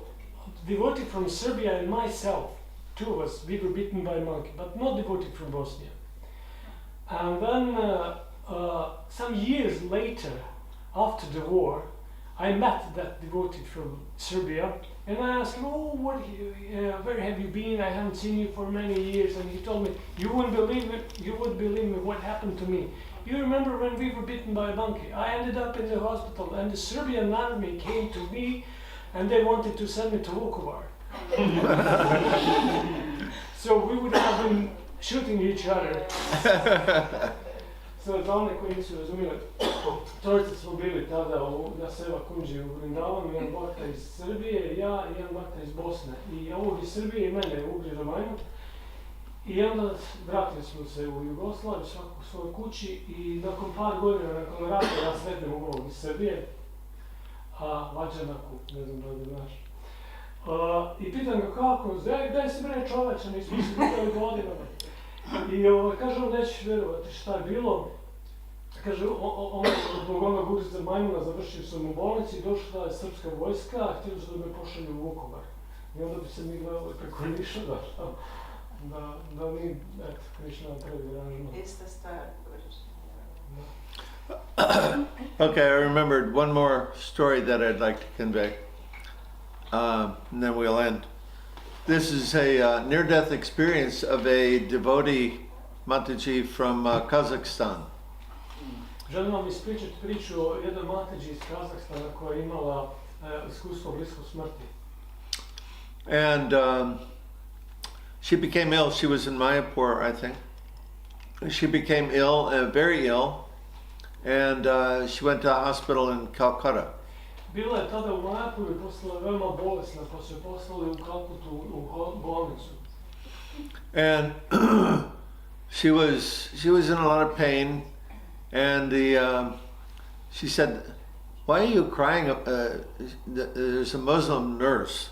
devotee from Serbia and myself, 2 of us, we were bitten by a monkey, but not devotee from Bosnia. And then some years later, after the war, I met that devotee from Serbia, and I asked him, "Oh, where have you been? I haven't seen you for many years." And he told me, "You wouldn't believe it. You would believe me what happened to me. You remember when we were bitten by a monkey? I ended up in the hospital, and the Serbian army came to me, and they wanted to send me to Vukovar." So we would have been shooting each other. So za one koji nisu razumijeli, 3 smo bili tada na Seva Kunji u Vrindavanu, jedan baka iz Srbije, ja i jedan baka iz Bosne. I ovog iz Srbije i mene ugriza majmun. I onda vratili smo se u Jugoslaviju, svako u svojoj kući, i nakon par godina nakon rata ja sretnem ovog iz Srbije, Vađanaku, ne znam da li znaš. I pitam ga kako, daj se bre čoveče, nismo se vidjeli godinama. I kaže on, nećeš vjerovati šta je bilo. Kaže, zbog onog ugriza majmuna završio sam u bolnici, došla je srpska vojska, a htjeli su da me pošalju u Vukovar. I onda bi se mi gledali preko Niša, da mi, eto, Krišna napravi aranžman. Ista stvar. Okay, I remembered one more story that I'd like to convey, and then we'll end. This is a near-death experience of a devotee, Mataji, from Kazakhstan. Želim vam ispričati priču o jednoj Mataji iz Kazahstana koja je imala iskustvo blisko smrti. And she became ill. She was in Mayapur, I think. She became ill, very ill, and she went to a hospital in Calcutta. Bila je tada u Mayapuru i postala veoma bolesna, pa su je poslali u Kalkutu u bolnicu. And she was in a lot of pain, and she said, "Why are you crying?" There's a Muslim nurse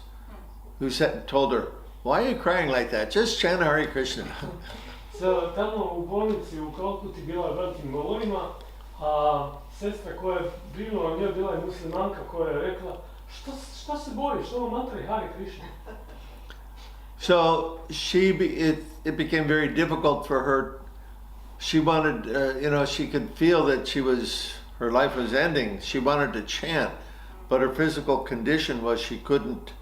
who told her, "Why are you crying like that? Just chant Hare Krishna." So, tamo u bolnici u Kalkuti bila je velikim govorima, a sestra koja je brinula o njoj bila je muslimanka koja je rekla, šta se bojiš, ovo mantra je Hare Krishna. So it became very difficult for her. She wanted, she could feel that her life was ending. She wanted to chant, but her physical condition was she couldn't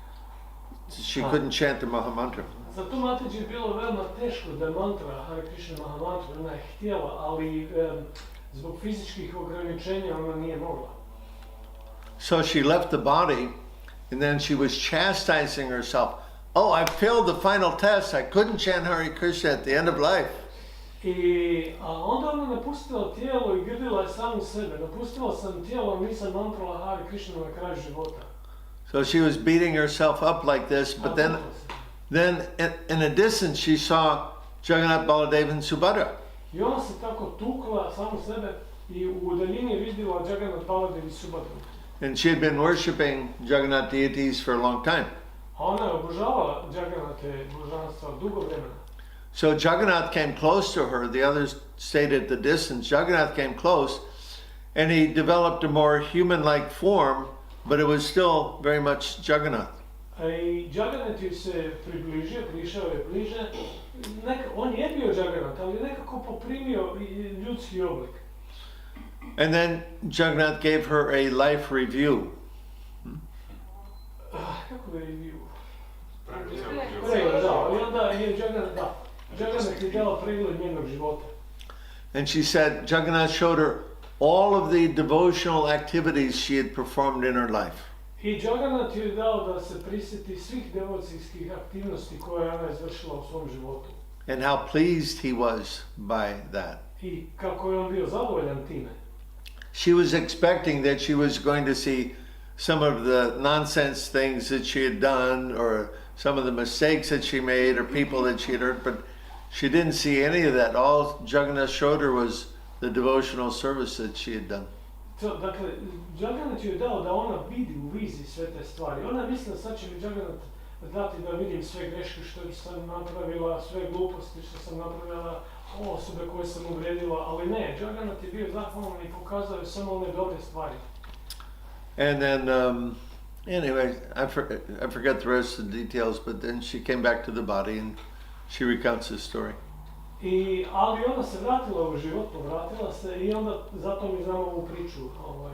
chant the Mahamantra. Za tu Mataji je bilo veoma teško da mantra Hare Krishna Mahamantra, ona je htjela, ali zbog fizičkih ograničenja ona nije mogla. So she left the body, and then she was chastising herself. "Oh, I failed the final test. I couldn't chant Hare Krishna at the end of life." I onda ona napustila tijelo i grdila je samu sebe. Napustila sam tijelo, nisam mantrala Hare Krishna na kraju života. So she was beating herself up like this, but then in a distance she saw Jagannath, Baladev, and Subhadra. I ona se tako tukla samu sebe i u udaljini vidjela Jagannath, Baladev i Subhadru. And she had been worshipping Jagannath deities for a long time. A ona je obožavala Jagannathe božanstva dugo vremena. So Jagannath came close to her. The others stayed at the distance. Jagannath came close, and he developed a more human-like form, but it was still very much Jagannath. I Jagannath se približio, prišao je bliže. On je bio Jagannath, ali nekako poprimio ljudski oblik. And then Jagannath gave her a life review. Kako je review? Jagannath je dao pregled njenog života. And she said Jagannath showed her all of the devotional activities she had performed in her life. I Jagannath je dao da se prisjeti svih devocijskih aktivnosti koje ona izvršila u svom životu. And how pleased he was by that. I kako je on bio zadovoljan time. She was expecting that she was going to see some of the nonsense things that she had done, or some of the mistakes that she made, or people that she had hurt, but she didn't see any of that. All Jagannath showed her was the devotional service that she had done. Dakle, Jagannath je dao da ona vidi u viziji sve te stvari. Ona mislila sad će mi Jagannath dati da vidim sve greške što sam napravila, sve gluposti što sam napravila, osobe koje sam uvredila, ali ne, Jagannath je bio zahvalan i pokazao je samo one dobre stvari. And then, anyway, I forget the rest of the details, but then she came back to the body and she recounts his story. Ali ona se vratila u život, povratila se i onda zato mi znamo ovu priču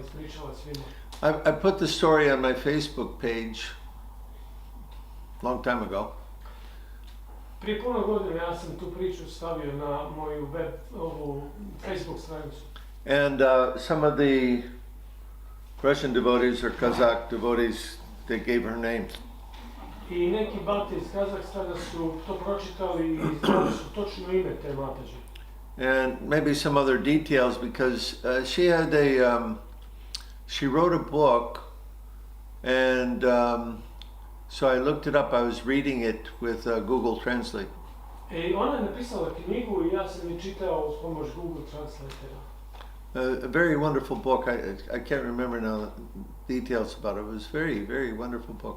ispričala svima. I put the story on my Facebook page long time ago. Prije puno godina ja sam tu priču stavio na moju Facebook stranicu. And some of the Russian devotees or Kazakh devotees, they gave her name. I neki bhakti iz Kazahstana su to pročitali i znali su točno ime te Mataji. And maybe some other details, because she had she wrote a book, and so I looked it up. I was reading it with Google Translate. Ona je napisala knjigu i ja sam je čitao uz pomoć Google Translatera. A very wonderful book. I can't remember now the details about it. It was very, very wonderful book.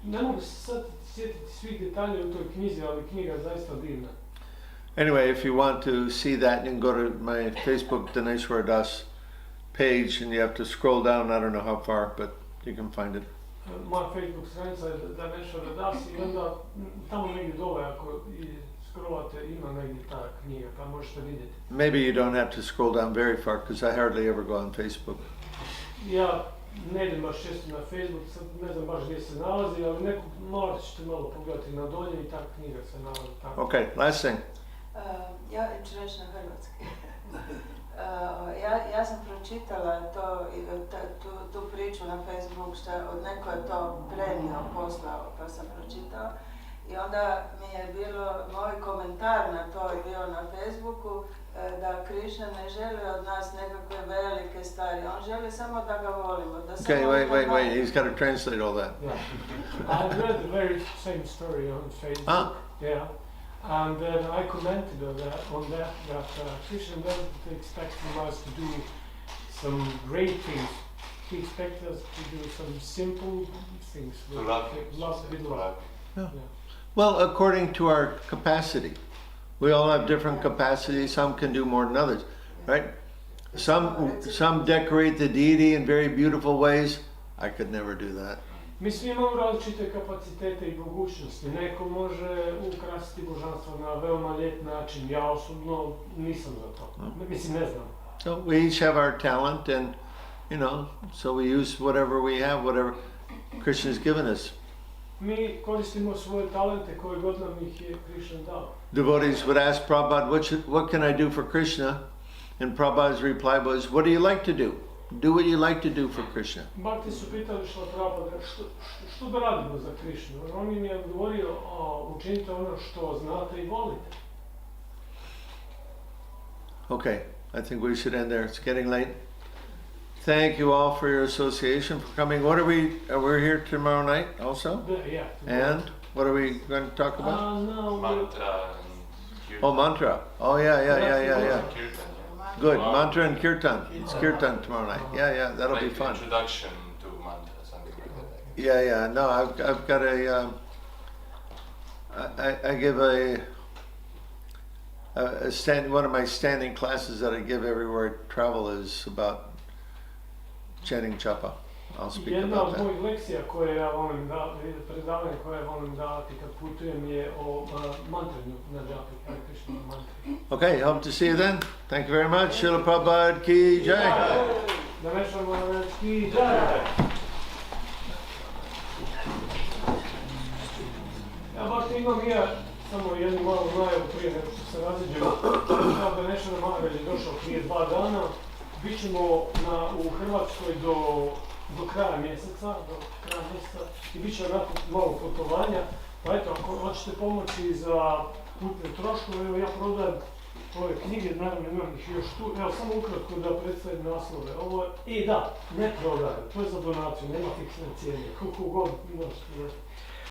Ne mogu se sad sjetiti svih detalja u toj knjizi, ali knjiga je zaista divna. Anyway, if you want to see that, you can go to my Facebook Dhanesvara das page, and you have to scroll down. I don't know how far, but you can find it. Moja Facebook stranica je Dhanesvara das i onda tamo negdje dole ako scrollate ima negdje ta knjiga, pa možete vidjeti. Maybe you don't have to scroll down very far, because I hardly ever go on Facebook. Ja ne idem baš često na Facebook, sad ne znam baš gdje se nalazi, ali morat ćete malo pogledati na dolje i ta knjiga se nalazi tamo. Okay, last thing. Ja ću reći na hrvatski. Ja sam pročitala tu priču na Facebook, neko je to prenio, poslao, pa sam pročitala. I onda mi je bilo, moj komentar na to je bio na Facebooku, da Krišna ne želi od nas nekakve velike stvari, on želi samo da ga volimo. Da Okay, wait, he's got to translate all that. Yeah. I read the very same story on Facebook. Yeah. And then I commented on that Krishna doesn't expect from us to do some great things. He expects us to do some simple things. With love. Yeah. Well, according to our capacity. We all have different capacities. Some can do more than others, right? Some decorate the deity in very beautiful ways. I could never do that. Mi svi imamo različite kapacitete I mogućnosti. Neko može ukrasiti božanstvo na veoma lijep način. Ja osobno nisam za to. Mislim, ne znam. So we each have our talent, and so we use whatever we have, whatever Krishna has given us. Mi koristimo svoje talente koje god nam ih je Krishna dao. Devotees would ask Prabhupada, what can I do for Krishna? And Prabhupada's reply was, what do you like to do? Do what you like to do for Krishna. Bhakti su pitali Prabhupada, što da radimo za Krishnu? On im je odgovorio, učinite ono što znate I volite. Okay, I think we should end there. It's getting late. Thank you all for your association, for coming. What are we're here tomorrow night also? Yeah. And what are we going to talk about? Mantra and Oh, mantra. Oh, yeah. Kirtan. Good, mantra and kirtan. It's kirtan tomorrow night. Yeah, that'll be fun. Introduction to mantra, something like that. Yeah. No, I've got I give one of my standing classes that I give everywhere I travel is about chanting japa. I'll speak Jedna about od that. mojih lekcija koje ja volim predavanje koje ja volim davati kad putujem je o mantranju na džapi, Hare Krishna mantri. Okay, hope to see you then. Thank you very much. Srila Prabhupada ki jai. Dhanesvara das ki jai. Ja baš imam samo jednu malu najavu prije nego što se raziđemo. Kao Dhanesvara Maharaj je došao prije 2 dana. Bićemo u Hrvatskoj do kraja mjeseca I bit će onako malo putovanja. Pa eto, ako hoćete pomoći za putne troškove, evo ja prodajem ove knjige, naravno imam ih još tu, evo samo ukratko da predstavim naslove. Ovo, da, ne prodaje, to je za donaciju, nema fiksne cijene, koliko god imaš.